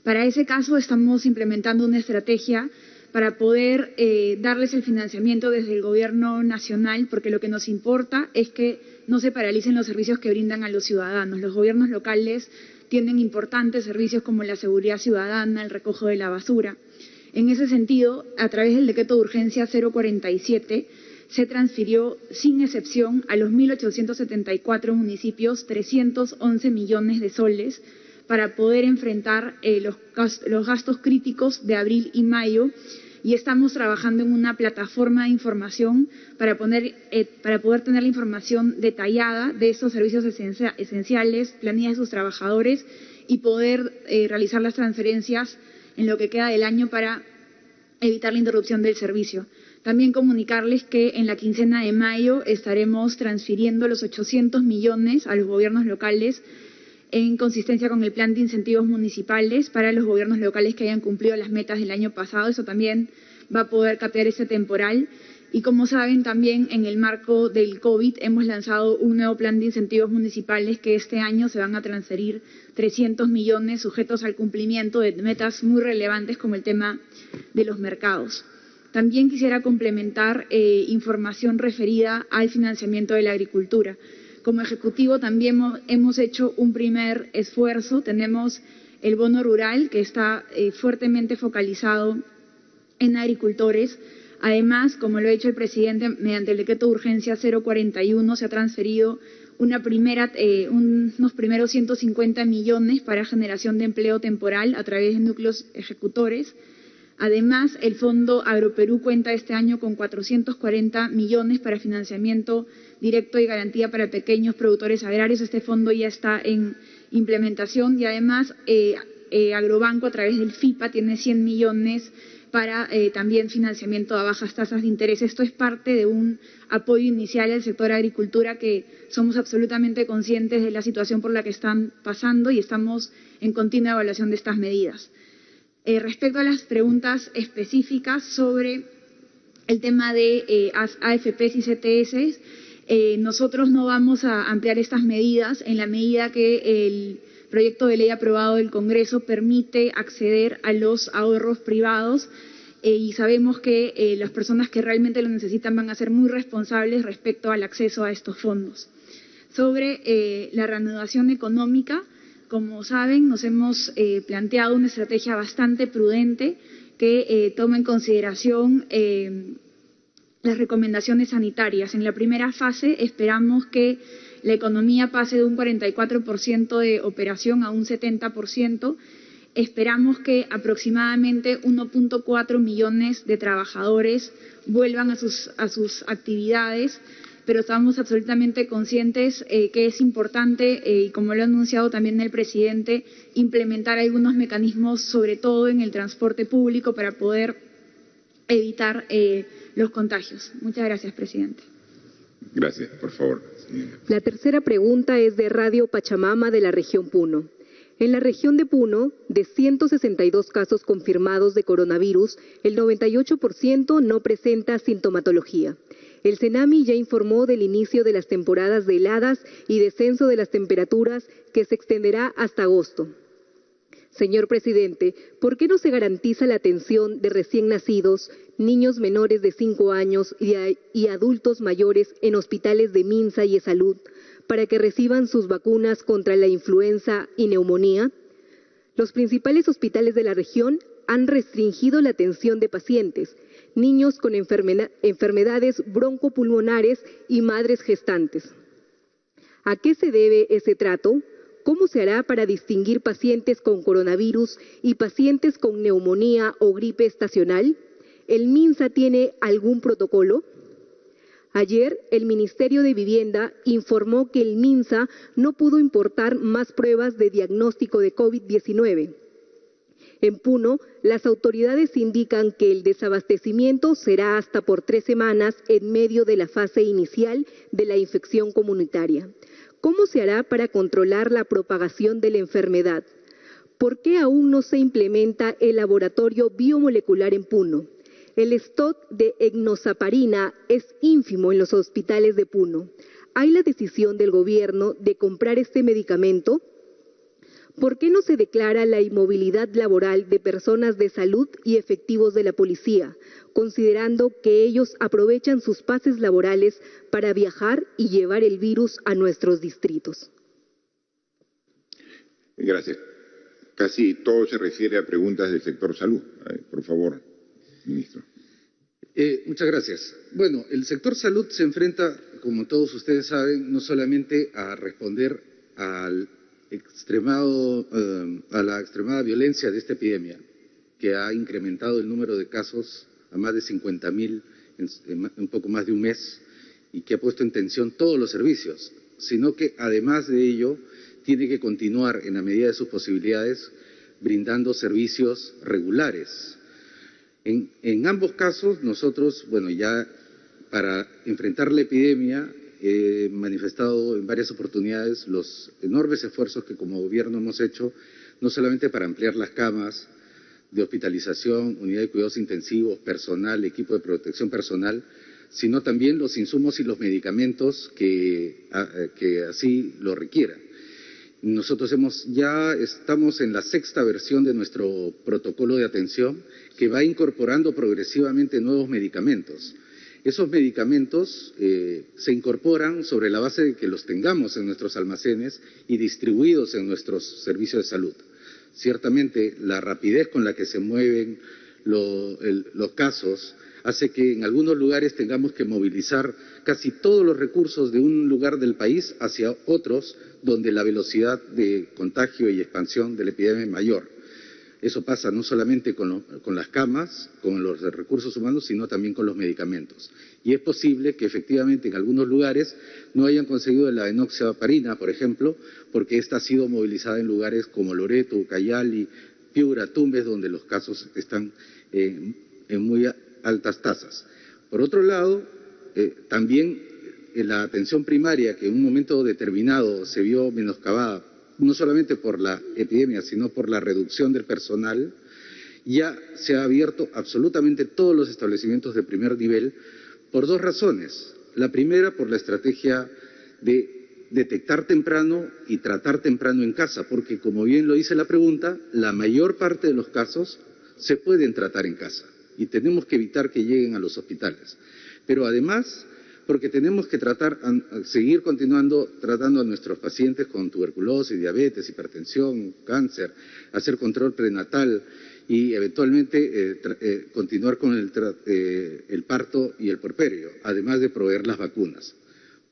Para ese caso estamos implementando una estrategia para poder darles el financiamiento desde el gobierno nacional, porque lo que nos importa es que no se paralicen los servicios que brindan a los ciudadanos. Los gobiernos locales tienen importantes servicios como la seguridad ciudadana, el recojo de la basura. En ese sentido, a través del decreto de urgencia 047, se transfirió sin excepción a los 1.874 municipios 311 millones de soles para poder enfrentar los gastos críticos de abril y mayo, y estamos trabajando en una plataforma de información para poder tener la información detallada de estos servicios esenciales, planillas de sus trabajadores y poder realizar las transferencias en lo que queda del año para evitar la interrupción del servicio. También comunicarles que en la quincena de mayo estaremos transfiriendo los 800 millones a los gobiernos locales en consistencia con el plan de incentivos municipales para los gobiernos locales que hayan cumplido las metas del año pasado. Eso también va a poder capear ese temporal. Y como saben, también en el marco del COVID hemos lanzado un nuevo plan de incentivos municipales que este año se van a transferir 300 millones sujetos al cumplimiento de metas muy relevantes como el tema de los mercados. También quisiera complementar información referida al financiamiento de la agricultura. Como Ejecutivo también hemos hecho un primer esfuerzo. Tenemos el bono rural que está fuertemente focalizado en agricultores. Además, como lo ha hecho el presidente, mediante el decreto de urgencia 041 se ha transferido unos primeros 150 millones para generación de empleo temporal a través de núcleos ejecutores. Además, el Fondo Agroperú cuenta este año con 440 millones para financiamiento directo y garantía para pequeños productores agrarios. Este fondo ya está en implementación y además Agrobanco a través del FIPA tiene 100 millones para también financiamiento a bajas tasas de interés. Esto es parte de un apoyo inicial al sector agricultura que somos absolutamente conscientes de la situación por la que están pasando y estamos en continua evaluación de estas medidas. Respecto a las preguntas específicas sobre el tema de AFPs y CTS, nosotros no vamos a ampliar estas medidas en la medida que el proyecto de ley aprobado del Congreso permite acceder a los ahorros privados y sabemos que las personas que realmente lo necesitan van a ser muy responsables respecto al acceso a estos fondos. Sobre la reanudación económica, como saben, nos hemos planteado una estrategia bastante prudente que toma en consideración las recomendaciones sanitarias. En la primera fase esperamos que la economía pase de un 44% de operación a un 70%. Esperamos que aproximadamente 1.4 millones de trabajadores vuelvan a sus actividades, pero estamos absolutamente conscientes que es importante, y como lo ha anunciado también el presidente, implementar algunos mecanismos, sobre todo en el transporte público, para poder evitar los contagios. Muchas gracias, presidente. Gracias, por favor. La tercera pregunta es de Radio Pachamama de la región Puno. En la región de Puno, de 162 casos confirmados de coronavirus, el 98% no presenta sintomatología. El CENAMI ya informó del inicio de las temporadas de heladas y descenso de las temperaturas que se extenderá hasta agosto. Señor presidente, ¿por qué no se garantiza la atención de recién nacidos, niños menores de 5 años y adultos mayores en hospitales de Minsa y Esalud para que reciban sus vacunas contra la influenza y neumonía? Los principales hospitales de la región han restringido la atención de pacientes, niños con enfermedades broncopulmonares y madres gestantes. ¿A qué se debe ese trato? ¿Cómo se hará para distinguir pacientes con coronavirus y pacientes con neumonía o gripe estacional? ¿El MINSA tiene algún protocolo? Ayer, el Ministerio de Vivienda informó que el MINSA no pudo importar más pruebas de diagnóstico de COVID-19. En Puno, las autoridades indican que el desabastecimiento será hasta por 3 semanas en medio de la fase inicial de la infección comunitaria. ¿Cómo se hará para controlar la propagación de la enfermedad? ¿Por qué aún no se implementa el laboratorio biomolecular en Puno? El stock de enoxaparina es ínfimo en los hospitales de Puno. ¿Hay la decisión del gobierno de comprar este medicamento? ¿Por qué no se declara la inmovilidad laboral de personas de salud y efectivos de la policía, considerando que ellos aprovechan sus pases laborales para viajar y llevar el virus a nuestros distritos? Gracias. Casi todo se refiere a preguntas del sector salud. Por favor, ministro. Muchas gracias. Bueno, el sector salud se enfrenta, como todos ustedes saben, no solamente a responder a la extremada violencia de esta epidemia, que ha incrementado el número de casos a más de 50.000 en un poco más de un mes y que ha puesto en tensión todos los servicios, sino que además de ello tiene que continuar en la medida de sus posibilidades brindando servicios regulares. En ambos casos nosotros, bueno, ya para enfrentar la epidemia he manifestado en varias oportunidades los enormes esfuerzos que como gobierno hemos hecho, no solamente para ampliar las camas de hospitalización, unidad de cuidados intensivos, personal, equipo de protección personal, sino también los insumos y los medicamentos que así lo requieran. Nosotros ya estamos en la 6ª versión de nuestro protocolo de atención que va incorporando progresivamente nuevos medicamentos. Esos medicamentos se incorporan sobre la base de que los tengamos en nuestros almacenes y distribuidos en nuestros servicios de salud. Ciertamente, la rapidez con la que se mueven los casos hace que en algunos lugares tengamos que movilizar casi todos los recursos de un lugar del país hacia otros donde la velocidad de contagio y expansión de la epidemia es mayor. Eso pasa no solamente con las camas, con los recursos humanos, sino también con los medicamentos. Y es posible que efectivamente en algunos lugares no hayan conseguido la enoxaparina, por ejemplo, porque esta ha sido movilizada en lugares como Loreto, Ucayali, Piura, Tumbes, donde los casos están en muy altas tasas. Por otro lado, también en la atención primaria, que en un momento determinado se vio menoscabada, no solamente por la epidemia, sino por la reducción del personal, ya se ha abierto absolutamente todos los establecimientos de primer nivel por 2 razones. La primera, por la estrategia de detectar temprano y tratar temprano en casa, porque como bien lo dice la pregunta, la mayor parte de los casos se pueden tratar en casa y tenemos que evitar que lleguen a los hospitales. Pero además, porque tenemos que seguir continuando tratando a nuestros pacientes con tuberculosis, diabetes, hipertensión, cáncer, hacer control prenatal y eventualmente continuar con el parto y el puerperio, además de proveer las vacunas.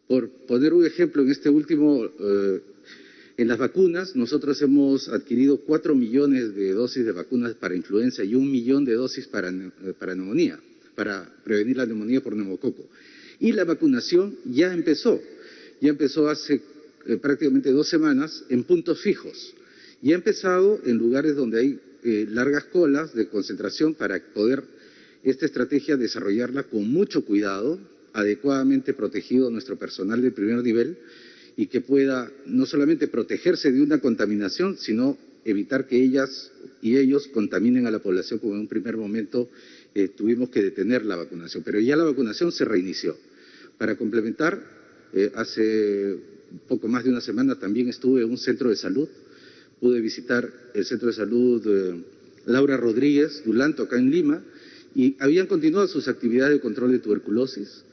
Por poner un ejemplo, en este último, en las vacunas, nosotros hemos adquirido 4 millones de dosis de vacunas para influenza y 1 millón de dosis para neumonía, para prevenir la neumonía por neumococo. Y la vacunación ya empezó hace prácticamente 2 semanas en puntos fijos. Ya ha empezado en lugares donde hay largas colas de concentración para poder esta estrategia desarrollarla con mucho cuidado, adecuadamente protegido nuestro personal de primer nivel y que pueda no solamente protegerse de una contaminación, sino evitar que ellas y ellos contaminen a la población, como en un primer momento tuvimos que detener la vacunación. Pero ya la vacunación se reinició. Para complementar, hace poco más de una semana también estuve en un centro de salud. Pude visitar el centro de salud Laura Rodríguez Dulanto, acá en Lima, y habían continuado sus actividades de control de tuberculosis.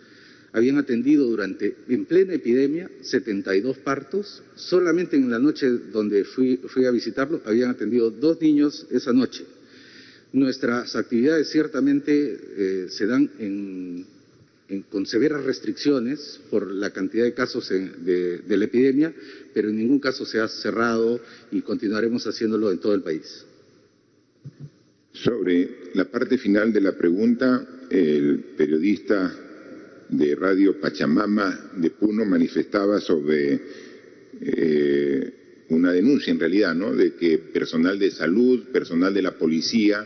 Habían atendido en plena epidemia, 72 partos. Solamente en la noche donde fui a visitarlo, habían atendido 2 niños esa noche. Nuestras actividades ciertamente se dan con severas restricciones por la cantidad de casos de la epidemia, pero en ningún caso se ha cerrado y continuaremos haciéndolo en todo el país. Sobre la parte final de la pregunta, el periodista de Radio Pachamama de Puno manifestaba sobre una denuncia en realidad, ¿no?, de que personal de salud, personal de la policía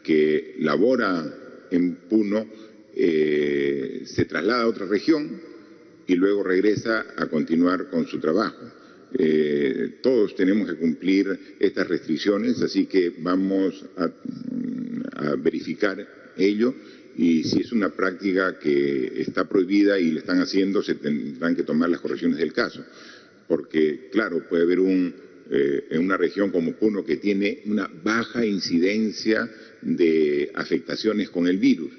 que labora en Puno se traslada a otra región y luego regresa a continuar con su trabajo. Todos tenemos que cumplir estas restricciones, así que vamos a verificar ello, y si es una práctica que está prohibida y le están haciendo, se tendrán que tomar las correcciones del caso, porque claro, puede haber un en una región como Puno que tiene una baja incidencia de afectaciones con el virus,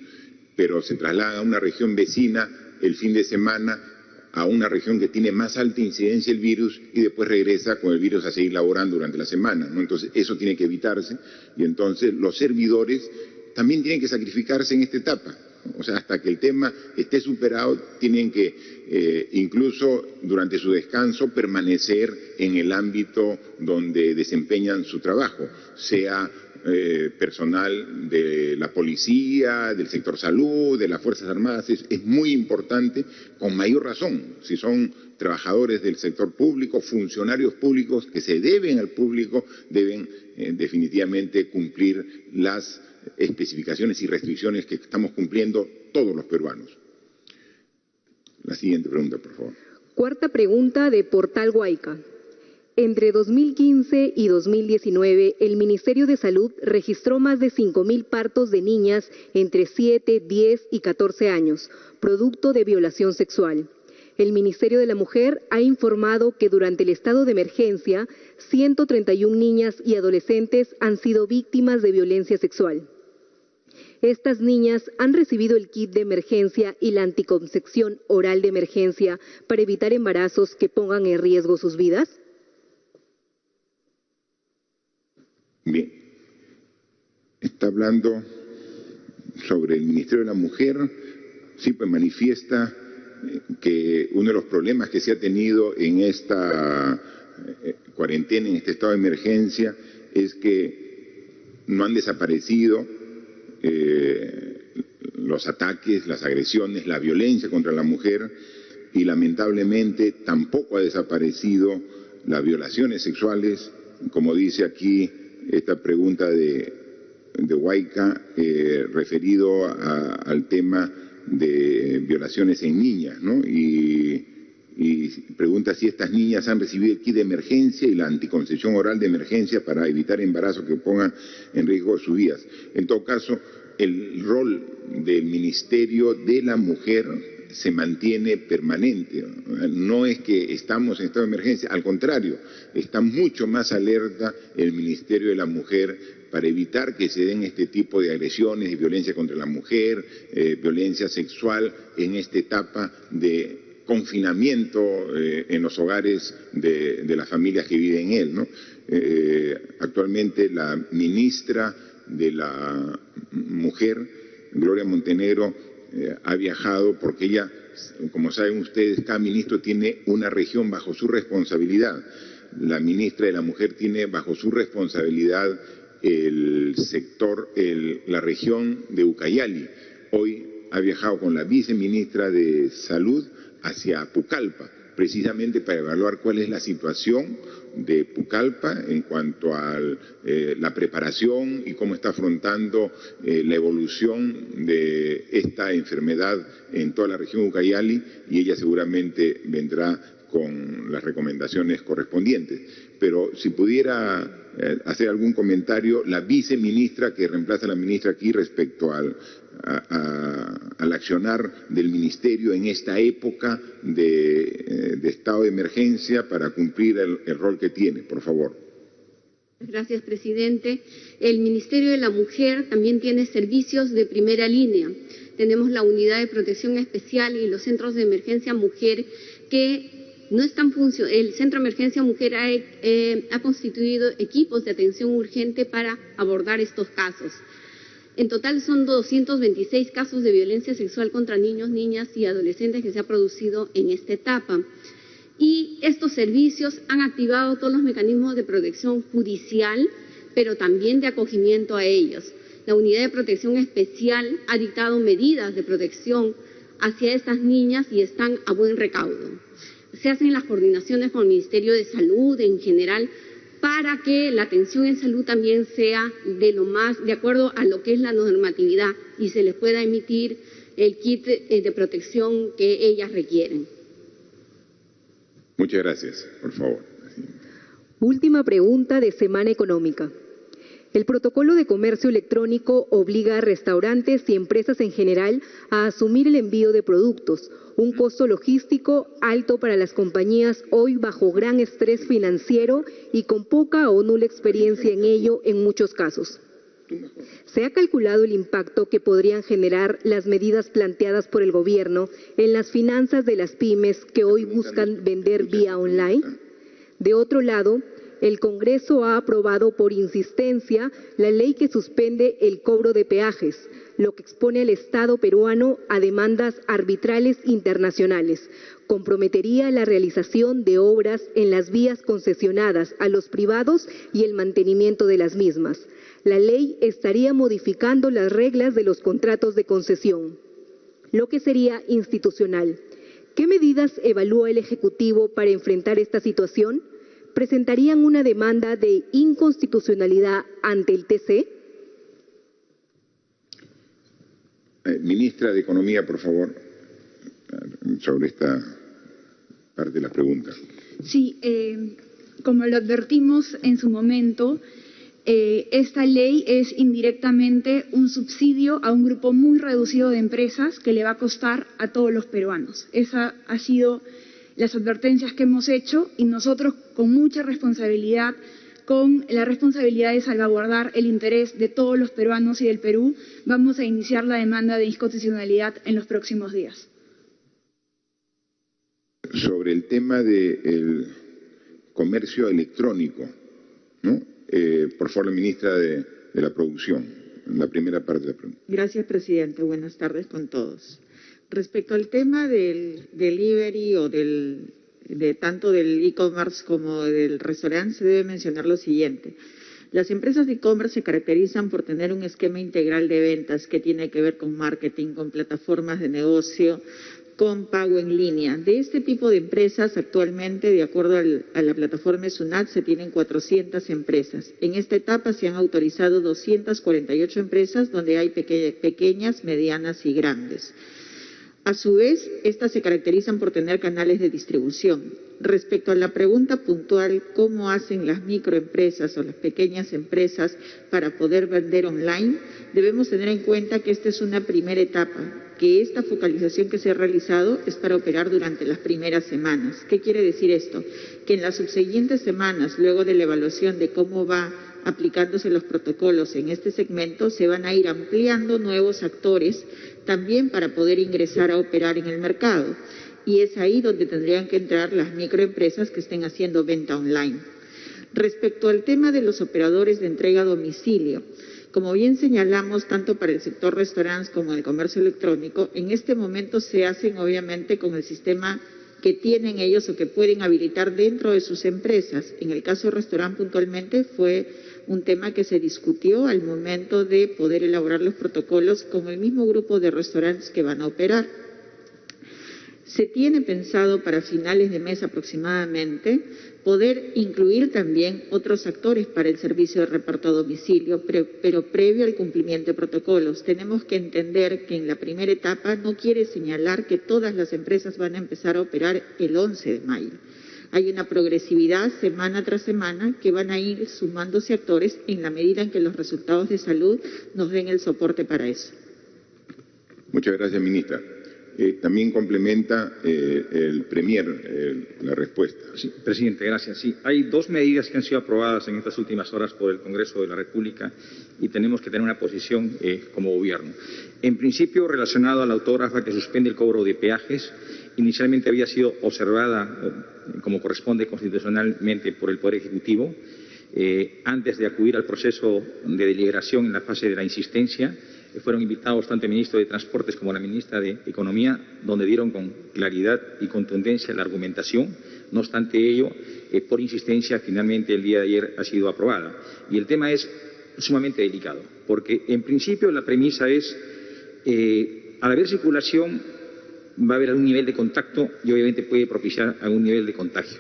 pero se traslada a una región vecina el fin de semana a una región que tiene más alta incidencia del virus y después regresa con el virus a seguir laborando durante la semana, ¿no? Entonces eso tiene que evitarse y entonces los servidores también tienen que sacrificarse en esta etapa. O sea, hasta que el tema esté superado, tienen que, incluso durante su descanso, permanecer en el ámbito donde desempeñan su trabajo, sea personal de la policía, del sector salud, de las Fuerzas Armadas. Es muy importante, con mayor razón, si son trabajadores del sector público, funcionarios públicos que se deben al público, deben definitivamente cumplir las especificaciones y restricciones que estamos cumpliendo todos los peruanos. La siguiente pregunta, por favor. Cuarta pregunta de Portal Huayca. Entre 2015 y 2019, el Ministerio de Salud registró más de 5.000 partos de niñas entre 7, 10 y 14 años, producto de violación sexual. El Ministerio de la Mujer ha informado que durante el estado de emergencia, 131 niñas y adolescentes han sido víctimas de violencia sexual. Estas niñas han recibido el kit de emergencia y la anticoncepción oral de emergencia para evitar embarazos que pongan en riesgo sus vidas. Bien, está hablando sobre el Ministerio de la Mujer. Sí, pues manifiesta que uno de los problemas que se ha tenido en esta cuarentena, en este estado de emergencia, es que no han desaparecido los ataques, las agresiones, la violencia contra la mujer y lamentablemente tampoco ha desaparecido las violaciones sexuales, como dice aquí esta pregunta de Huayca, referido al tema de violaciones en niñas, ¿no? Y pregunta si estas niñas han recibido el kit de emergencia y la anticoncepción oral de emergencia para evitar embarazos que pongan en riesgo sus vidas. En todo caso, el rol del Ministerio de la Mujer se mantiene permanente. No es que estamos en estado de emergencia, al contrario, está mucho más alerta el Ministerio de la Mujer para evitar que se den este tipo de agresiones y violencia contra la mujer, violencia sexual en esta etapa de confinamiento en los hogares de las familias que viven en él, ¿no? Actualmente la ministra de la Mujer, Gloria Montenegro, ha viajado porque ella, como saben ustedes, cada ministro tiene una región bajo su responsabilidad. La ministra de la Mujer tiene bajo su responsabilidad el sector, la región de Ucayali. Hoy ha viajado con la viceministra de Salud hacia Pucallpa, precisamente para evaluar cuál es la situación de Pucallpa en cuanto a la preparación y cómo está afrontando la evolución de esta enfermedad en toda la región de Ucayali, y ella seguramente vendrá con las recomendaciones correspondientes. Pero si pudiera hacer algún comentario, la viceministra que reemplaza a la ministra aquí respecto al accionar del ministerio en esta época de estado de emergencia para cumplir el rol que tiene, por favor. Gracias, presidente. El Ministerio de la Mujer también tiene servicios de primera línea. Tenemos la Unidad de Protección Especial y los Centros de Emergencia Mujer que no están funcionando. El Centro de Emergencia Mujer ha constituido equipos de atención urgente para abordar estos casos. En total son 226 casos de violencia sexual contra niños, niñas y adolescentes que se ha producido en esta etapa. Y estos servicios han activado todos los mecanismos de protección judicial, pero también de acogimiento a ellos. La Unidad de Protección Especial ha dictado medidas de protección hacia estas niñas y están a buen recaudo. Se hacen las coordinaciones con el Ministerio de Salud en general para que la atención en salud también sea de acuerdo a lo que es la normatividad y se les pueda emitir el kit de protección que ellas requieren. Muchas gracias, por favor. Última pregunta de Semana Económica. El protocolo de comercio electrónico obliga a restaurantes y empresas en general a asumir el envío de productos, un costo logístico alto para las compañías hoy bajo gran estrés financiero y con poca o nula experiencia en ello en muchos casos. ¿Se ha calculado el impacto que podrían generar las medidas planteadas por el gobierno en las finanzas de las pymes que hoy buscan vender vía online? De otro lado, el Congreso ha aprobado por insistencia la ley que suspende el cobro de peajes, lo que expone al Estado peruano a demandas arbitrales internacionales. Comprometería la realización de obras en las vías concesionadas a los privados y el mantenimiento de las mismas. La ley estaría modificando las reglas de los contratos de concesión, lo que sería institucional. ¿Qué medidas evalúa el Ejecutivo para enfrentar esta situación? ¿Presentarían una demanda de inconstitucionalidad ante el TC? Ministra de Economía, por favor, sobre esta parte de la pregunta. Sí, como lo advertimos en su momento, esta ley es indirectamente un subsidio a un grupo muy reducido de empresas que le va a costar a todos los peruanos. Esa ha sido las advertencias que hemos hecho y nosotros con mucha responsabilidad, con la responsabilidad de salvaguardar el interés de todos los peruanos y del Perú, vamos a iniciar la demanda de inconstitucionalidad en los próximos días. Sobre el tema del comercio electrónico, ¿no? Por favor, la ministra de la Producción, la primera parte de la pregunta. Gracias, presidente. Buenas tardes con todos. Respecto al tema del delivery o tanto del e-commerce como del restaurante, se debe mencionar lo siguiente. Las empresas de e-commerce se caracterizan por tener un esquema integral de ventas que tiene que ver con marketing, con plataformas de negocio, con pago en línea. De este tipo de empresas, actualmente, de acuerdo a la plataforma SUNAT, se tienen 400 empresas. En esta etapa se han autorizado 248 empresas, donde hay pequeñas, medianas y grandes. A su vez, estas se caracterizan por tener canales de distribución. Respecto a la pregunta puntual, ¿cómo hacen las microempresas o las pequeñas empresas para poder vender online? Debemos tener en cuenta que esta es una primera etapa, que esta focalización que se ha realizado es para operar durante las primeras semanas. ¿Qué quiere decir esto? Que en las subsiguientes semanas, luego de la evaluación de cómo va aplicándose los protocolos en este segmento, se van a ir ampliando nuevos actores también para poder ingresar a operar en el mercado. Y es ahí donde tendrían que entrar las microempresas que estén haciendo venta online. Respecto al tema de los operadores de entrega a domicilio, como bien señalamos, tanto para el sector restaurantes como el comercio electrónico, en este momento se hacen obviamente con el sistema que tienen ellos o que pueden habilitar dentro de sus empresas. En el caso del restaurante puntualmente fue un tema que se discutió al momento de poder elaborar los protocolos con el mismo grupo de restaurantes que van a operar. Se tiene pensado para finales de mes aproximadamente poder incluir también otros actores para el servicio de reparto a domicilio, pero previo al cumplimiento de protocolos. Tenemos que entender que en la primera etapa no quiere señalar que todas las empresas van a empezar a operar el 11 de mayo. Hay una progresividad semana tras semana que van a ir sumándose actores en la medida en que los resultados de salud nos den el soporte para eso. Muchas gracias, ministra. También complementa el Premier la respuesta. Sí, presidente, gracias. Sí, hay dos medidas que han sido aprobadas en estas últimas horas por el Congreso de la República y tenemos que tener una posición como gobierno. En principio, relacionado a la autógrafa que suspende el cobro de peajes, inicialmente había sido observada como corresponde constitucionalmente por el Poder Ejecutivo. Antes de acudir al proceso de deliberación en la fase de la insistencia, fueron invitados tanto el ministro de Transportes como la ministra de Economía, donde dieron con claridad y contundencia la argumentación. No obstante ello, por insistencia, finalmente el día de ayer ha sido aprobada. Y el tema es sumamente delicado, porque en principio la premisa es, al haber circulación, va a haber algún nivel de contacto y obviamente puede propiciar algún nivel de contagio.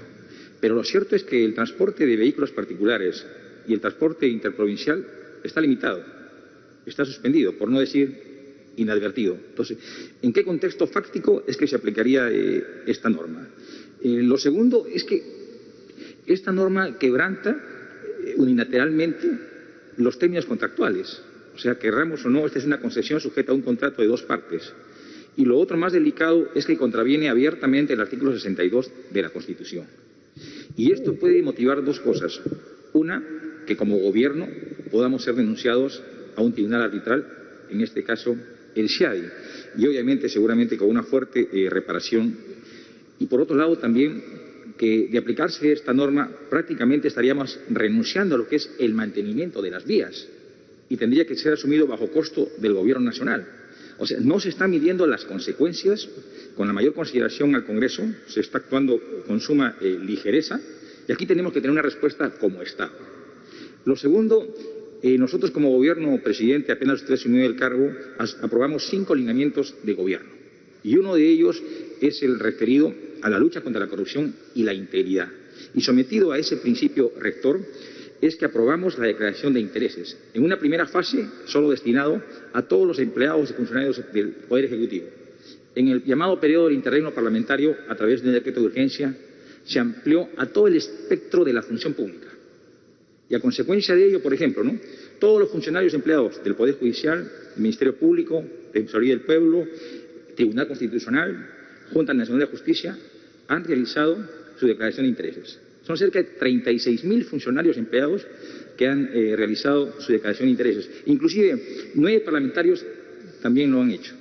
Pero lo cierto es que el transporte de vehículos particulares y el transporte interprovincial está limitado. Está suspendido, por no decir inadvertido. Entonces, ¿en qué contexto fáctico es que se aplicaría esta norma? Lo segundo es que esta norma quebranta unilateralmente los términos contractuales. O sea, querramos o no, esta es una concesión sujeta a un contrato de dos partes. Y lo otro más delicado es que contraviene abiertamente el artículo 62 de la Constitución. Y esto puede motivar dos cosas. Una, que como gobierno podamos ser denunciados a un tribunal arbitral, en este caso el SIADI, y obviamente seguramente con una fuerte reparación. Y por otro lado también que de aplicarse esta norma prácticamente estaríamos renunciando a lo que es el mantenimiento de las vías y tendría que ser asumido bajo costo del Gobierno nacional. O sea, no se están midiendo las consecuencias con la mayor consideración al Congreso, se está actuando con suma ligereza y aquí tenemos que tener una respuesta como Estado. Lo segundo, nosotros como Gobierno, presidente, apenas usted asumió el cargo, aprobamos 5 lineamientos de gobierno y uno de ellos es el referido a la lucha contra la corrupción y la integridad. Y sometido a ese principio rector es que aprobamos la declaración de intereses, en una primera fase solo destinado a todos los empleados y funcionarios del Poder Ejecutivo. En el llamado periodo del interregno parlamentario, a través de un decreto de urgencia, se amplió a todo el espectro de la función pública. Y a consecuencia de ello, por ejemplo, todos los funcionarios empleados del Poder Judicial, del Ministerio Público, Defensoría del Pueblo, Tribunal Constitucional, Junta Nacional de Justicia, han realizado su declaración de intereses. Son cerca de 36.000 funcionarios empleados que han realizado su declaración de intereses. Inclusive, 9 parlamentarios también lo han hecho.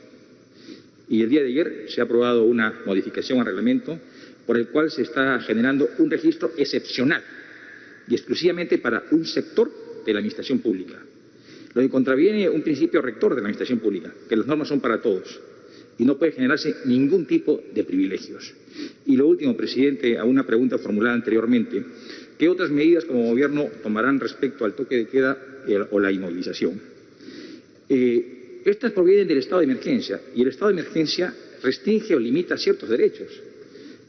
Y el día de ayer se ha aprobado una modificación al reglamento por el cual se está generando un registro excepcional y exclusivamente para un sector de la administración pública. Lo que contraviene un principio rector de la administración pública, que las normas son para todos y no puede generarse ningún tipo de privilegios. Y lo último, presidente, a una pregunta formulada anteriormente, ¿qué otras medidas como gobierno tomarán respecto al toque de queda o la inmovilización? Estas provienen del estado de emergencia y el estado de emergencia restringe o limita ciertos derechos.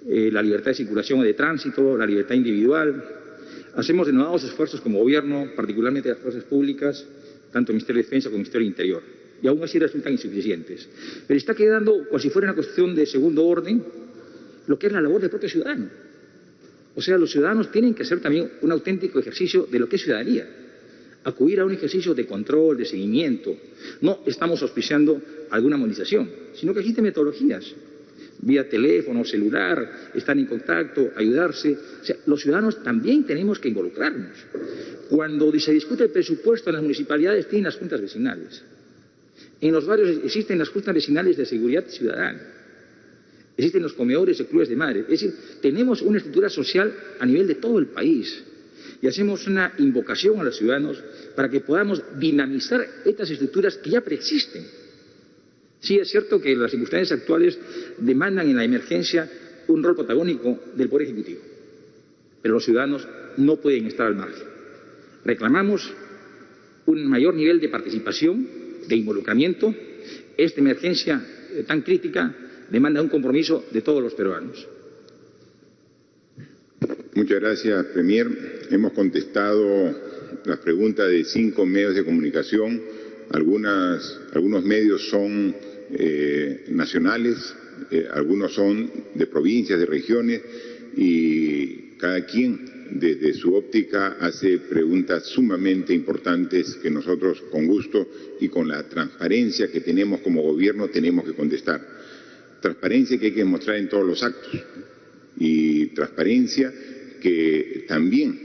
La libertad de circulación o de tránsito, la libertad individual. Hacemos denodados esfuerzos como gobierno, particularmente las fuerzas públicas, tanto el Ministerio de Defensa como el Ministerio del Interior. Y aún así resultan insuficientes. Pero está quedando, como si fuera una cuestión de segundo orden, lo que es la labor del propio ciudadano. O sea, los ciudadanos tienen que hacer también un auténtico ejercicio de lo que es ciudadanía. Acudir a un ejercicio de control, de seguimiento. No estamos auspiciando alguna movilización, sino que existen metodologías. Vía teléfono, celular, estar en contacto, ayudarse. O sea, los ciudadanos también tenemos que involucrarnos. Cuando se discute el presupuesto en las municipalidades, tienen las juntas vecinales. En los barrios existen las juntas vecinales de seguridad ciudadana. Existen los comedores de clubes de madres. Es decir, tenemos una estructura social a nivel de todo el país. Y hacemos una invocación a los ciudadanos para que podamos dinamizar estas estructuras que ya preexisten. Sí, es cierto que las circunstancias actuales demandan en la emergencia un rol protagónico del Poder Ejecutivo. Pero los ciudadanos no pueden estar al margen. Reclamamos un mayor nivel de participación, de involucramiento. Esta emergencia tan crítica demanda un compromiso de todos los peruanos. Muchas gracias, Premier. Hemos contestado las preguntas de 5 medios de comunicación. Algunos medios son nacionales, algunos son de provincias, de regiones, y cada quien desde su óptica hace preguntas sumamente importantes que nosotros con gusto y con la transparencia que tenemos como gobierno tenemos que contestar. Transparencia que hay que mostrar en todos los actos y transparencia que también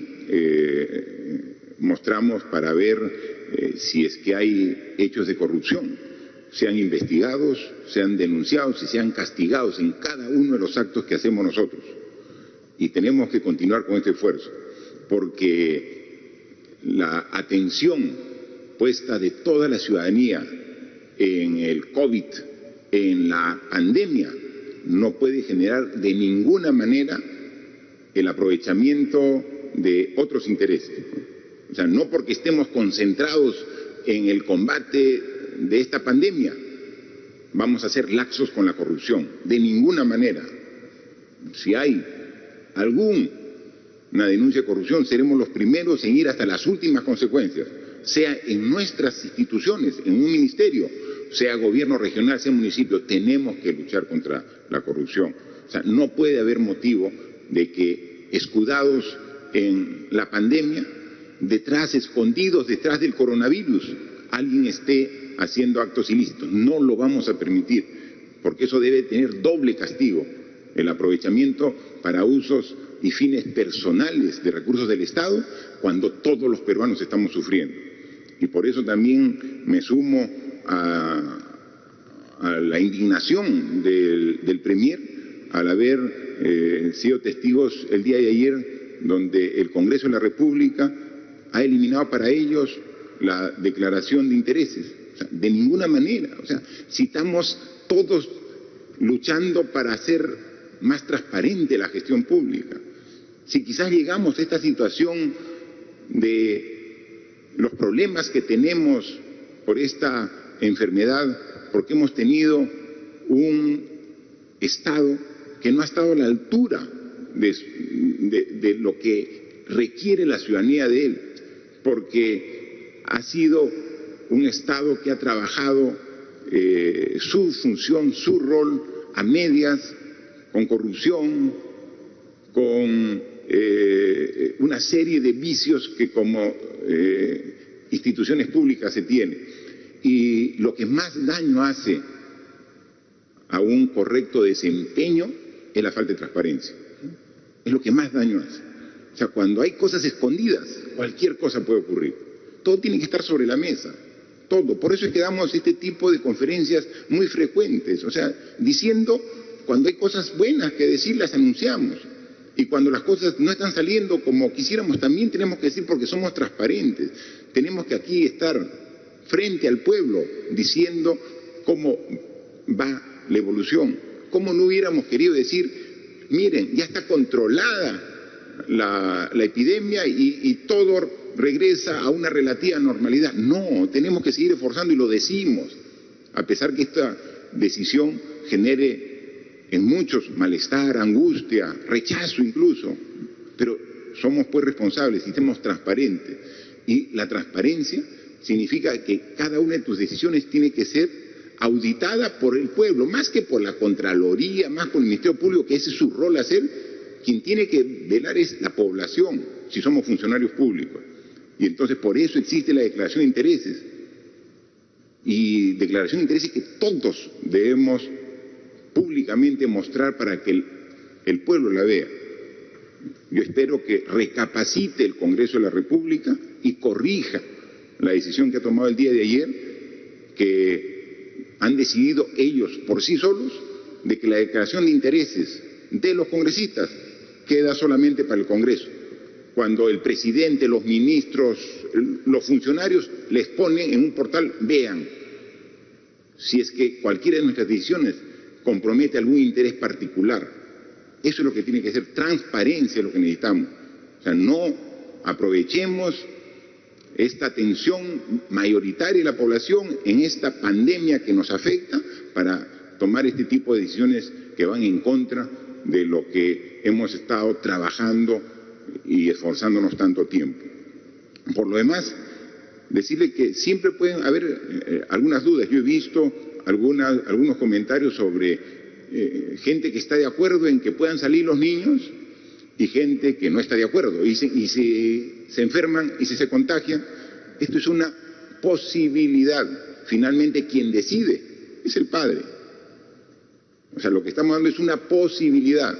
mostramos para ver si es que hay hechos de corrupción, sean investigados, sean denunciados y sean castigados en cada uno de los actos que hacemos nosotros. Y tenemos que continuar con este esfuerzo, porque la atención puesta de toda la ciudadanía en el COVID, en la pandemia, no puede generar de ninguna manera el aprovechamiento de otros intereses. O sea, no porque estemos concentrados en el combate de esta pandemia, vamos a ser laxos con la corrupción, de ninguna manera. Si hay alguna denuncia de corrupción, seremos los primeros en ir hasta las últimas consecuencias, sea en nuestras instituciones, en un ministerio, sea gobierno regional, sea municipio, tenemos que luchar contra la corrupción. O sea, no puede haber motivo de que, escudados en la pandemia, detrás, escondidos detrás del coronavirus, alguien esté haciendo actos ilícitos. No lo vamos a permitir, porque eso debe tener doble castigo: el aprovechamiento para usos y fines personales de recursos del Estado, cuando todos los peruanos estamos sufriendo. Y por eso también me sumo a la indignación del Premier al haber sido testigos el día de ayer, donde el Congreso de la República ha eliminado para ellos la declaración de intereses. O sea, de ninguna manera. O sea, si estamos todos luchando para hacer más transparente la gestión pública, si quizás llegamos a esta situación de los problemas que tenemos por esta enfermedad, porque hemos tenido un Estado que no ha estado a la altura de lo que requiere la ciudadanía de él, porque ha sido un Estado que ha trabajado su función, su rol a medias, con corrupción, con una serie de vicios que como instituciones públicas se tienen. Y lo que más daño hace a un correcto desempeño es la falta de transparencia. Es lo que más daño hace. O sea, cuando hay cosas escondidas, cualquier cosa puede ocurrir. Todo tiene que estar sobre la mesa. Todo. Por eso es que damos este tipo de conferencias muy frecuentes. O sea, diciendo, cuando hay cosas buenas que decir, las anunciamos. Y cuando las cosas no están saliendo como quisiéramos, también tenemos que decir, porque somos transparentes. Tenemos que aquí estar frente al pueblo diciendo cómo va la evolución. Cómo no hubiéramos querido decir, miren, ya está controlada la epidemia y todo regresa a una relativa normalidad. No, tenemos que seguir esforzando y lo decimos, a pesar que esta decisión genere en muchos malestar, angustia, rechazo incluso, pero somos pues responsables y somos transparentes. Y la transparencia significa que cada una de tus decisiones tiene que ser auditada por el pueblo, más que por la Contraloría, más por el Ministerio Público, que ese es su rol hacer. Quien tiene que velar es la población, si somos funcionarios públicos. Y entonces por eso existe la declaración de intereses. Y declaración de intereses que todos debemos públicamente mostrar para que el pueblo la vea. Yo espero que recapacite el Congreso de la República y corrija la decisión que ha tomado el día de ayer, que han decidido ellos por sí solos de que la declaración de intereses de los congresistas queda solamente para el Congreso, cuando el presidente, los ministros, los funcionarios les ponen en un portal, vean, si es que cualquiera de nuestras decisiones compromete algún interés particular. Eso es lo que tiene que ser, transparencia es lo que necesitamos. O sea, no aprovechemos esta tensión mayoritaria de la población en esta pandemia que nos afecta para tomar este tipo de decisiones que van en contra de lo que hemos estado trabajando y esforzándonos tanto tiempo. Por lo demás, decirle que siempre pueden haber algunas dudas. Yo he visto algunos comentarios sobre gente que está de acuerdo en que puedan salir los niños y gente que no está de acuerdo y se enferman y se contagian. Esto es una posibilidad. Finalmente quien decide es el padre. O sea, lo que estamos dando es una posibilidad.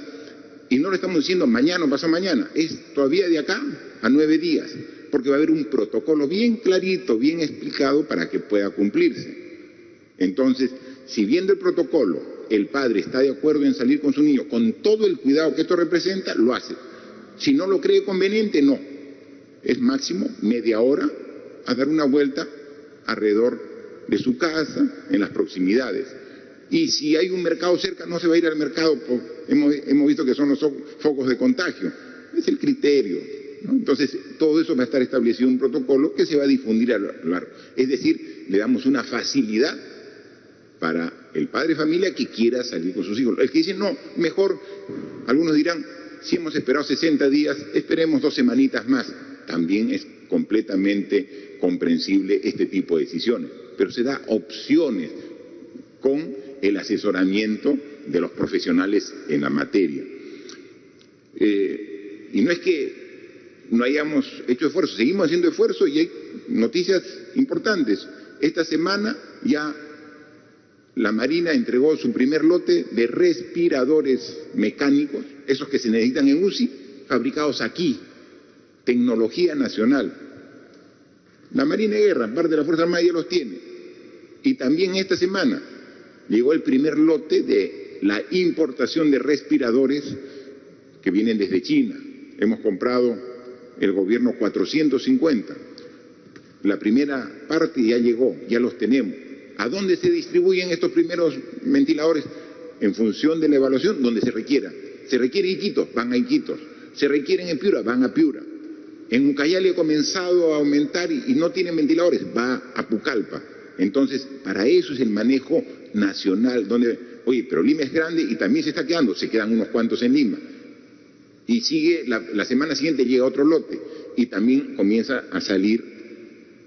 Y no lo estamos diciendo mañana o pasado mañana, es todavía de acá a 9 días, porque va a haber un protocolo bien clarito, bien explicado para que pueda cumplirse. Entonces, si viendo el protocolo el padre está de acuerdo en salir con su niño, con todo el cuidado que esto representa, lo hace. Si no lo cree conveniente, no. Es máximo media hora a dar una vuelta alrededor de su casa, en las proximidades. Y si hay un mercado cerca, no se va a ir al mercado, hemos visto que son los focos de contagio. Es el criterio, ¿no? Entonces, todo eso va a estar establecido en un protocolo que se va a difundir a lo largo. Es decir, le damos una facilidad para el padre de familia que quiera salir con sus hijos. El que dice, no, mejor, algunos dirán, si hemos esperado 60 días, esperemos 2 semanitas más. También es completamente comprensible este tipo de decisiones, pero se da opciones con el asesoramiento de los profesionales en la materia. Y no es que no hayamos hecho esfuerzo. Seguimos haciendo esfuerzo y hay noticias importantes. Esta semana ya la Marina entregó su primer lote de respiradores mecánicos, esos que se necesitan en UCI, fabricados aquí, tecnología nacional. La Marina de Guerra, parte de la Fuerza Armada, ya los tiene. Y también esta semana llegó el primer lote de la importación de respiradores que vienen desde China. Hemos comprado el gobierno 450. La primera parte ya llegó, ya los tenemos. ¿A dónde se distribuyen estos primeros ventiladores? En función de la evaluación, donde se requiera. Se requiere Iquitos, van a Iquitos. Se requieren en Piura, van a Piura. En Ucayali ha comenzado a aumentar y no tienen ventiladores, va a Pucallpa. Entonces, para eso es el manejo nacional, donde, oye, pero Lima es grande y también se está quedando, se quedan unos cuantos en Lima. Y sigue, la semana siguiente llega otro lote y también comienza a salir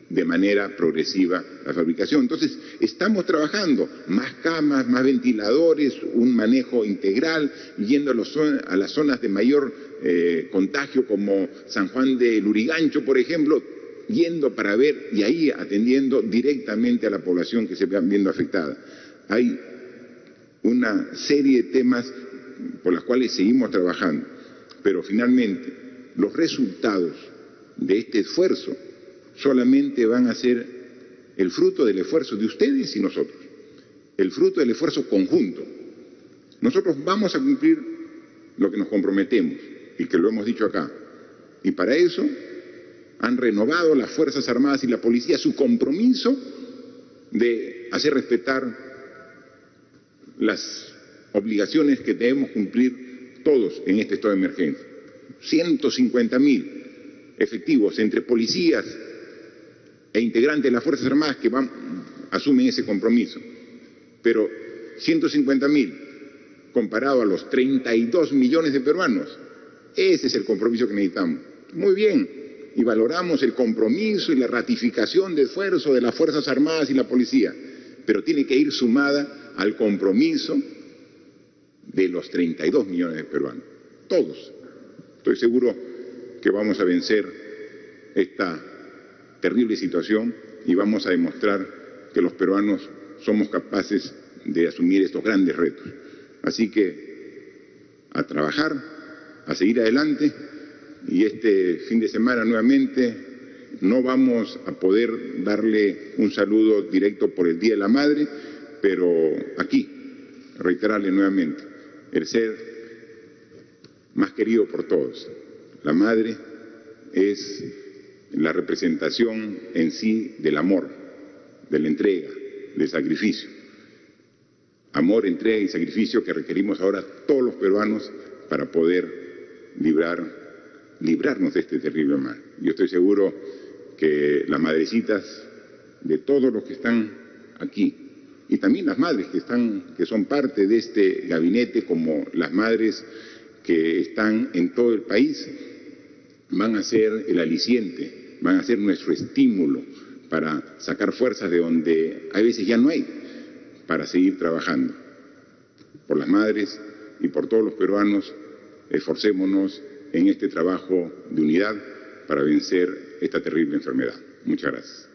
de manera progresiva la fabricación. Entonces, estamos trabajando, más camas, más ventiladores, un manejo integral, yendo a las zonas de mayor contagio como San Juan de Lurigancho, por ejemplo, yendo para ver y ahí atendiendo directamente a la población que se va viendo afectada. Hay una serie de temas por los cuales seguimos trabajando, pero finalmente los resultados de este esfuerzo solamente van a ser el fruto del esfuerzo de ustedes y nosotros, el fruto del esfuerzo conjunto. Nosotros vamos a cumplir lo que nos comprometemos y que lo hemos dicho acá, y para eso han renovado las Fuerzas Armadas y la Policía su compromiso de hacer respetar las obligaciones que debemos cumplir todos en este estado de emergencia. 150.000 efectivos entre policías e integrantes de las Fuerzas Armadas que asumen ese compromiso. Pero 150.000 comparado a los 32 millones de peruanos, ese es el compromiso que necesitamos. Muy bien, y valoramos el compromiso y la ratificación de esfuerzo de las Fuerzas Armadas y la Policía, pero tiene que ir sumada al compromiso de los 32 millones de peruanos. Todos. Estoy seguro que vamos a vencer esta terrible situación y vamos a demostrar que los peruanos somos capaces de asumir estos grandes retos. Así que a trabajar, a seguir adelante, y este fin de semana nuevamente no vamos a poder darle un saludo directo por el Día de la Madre, pero aquí reiterarle nuevamente el ser más querido por todos. La madre es la representación en sí del amor, de la entrega, del sacrificio. Amor, entrega y sacrificio que requerimos ahora todos los peruanos para poder librarnos de este terrible mal. Yo estoy seguro que las madrecitas de todos los que están aquí, y también las madres que son parte de este gabinete, como las madres que están en todo el país, van a ser el aliciente, van a ser nuestro estímulo para sacar fuerzas de donde a veces ya no hay, para seguir trabajando. Por las madres y por todos los peruanos, esforcémonos en este trabajo de unidad para vencer esta terrible enfermedad. Muchas gracias.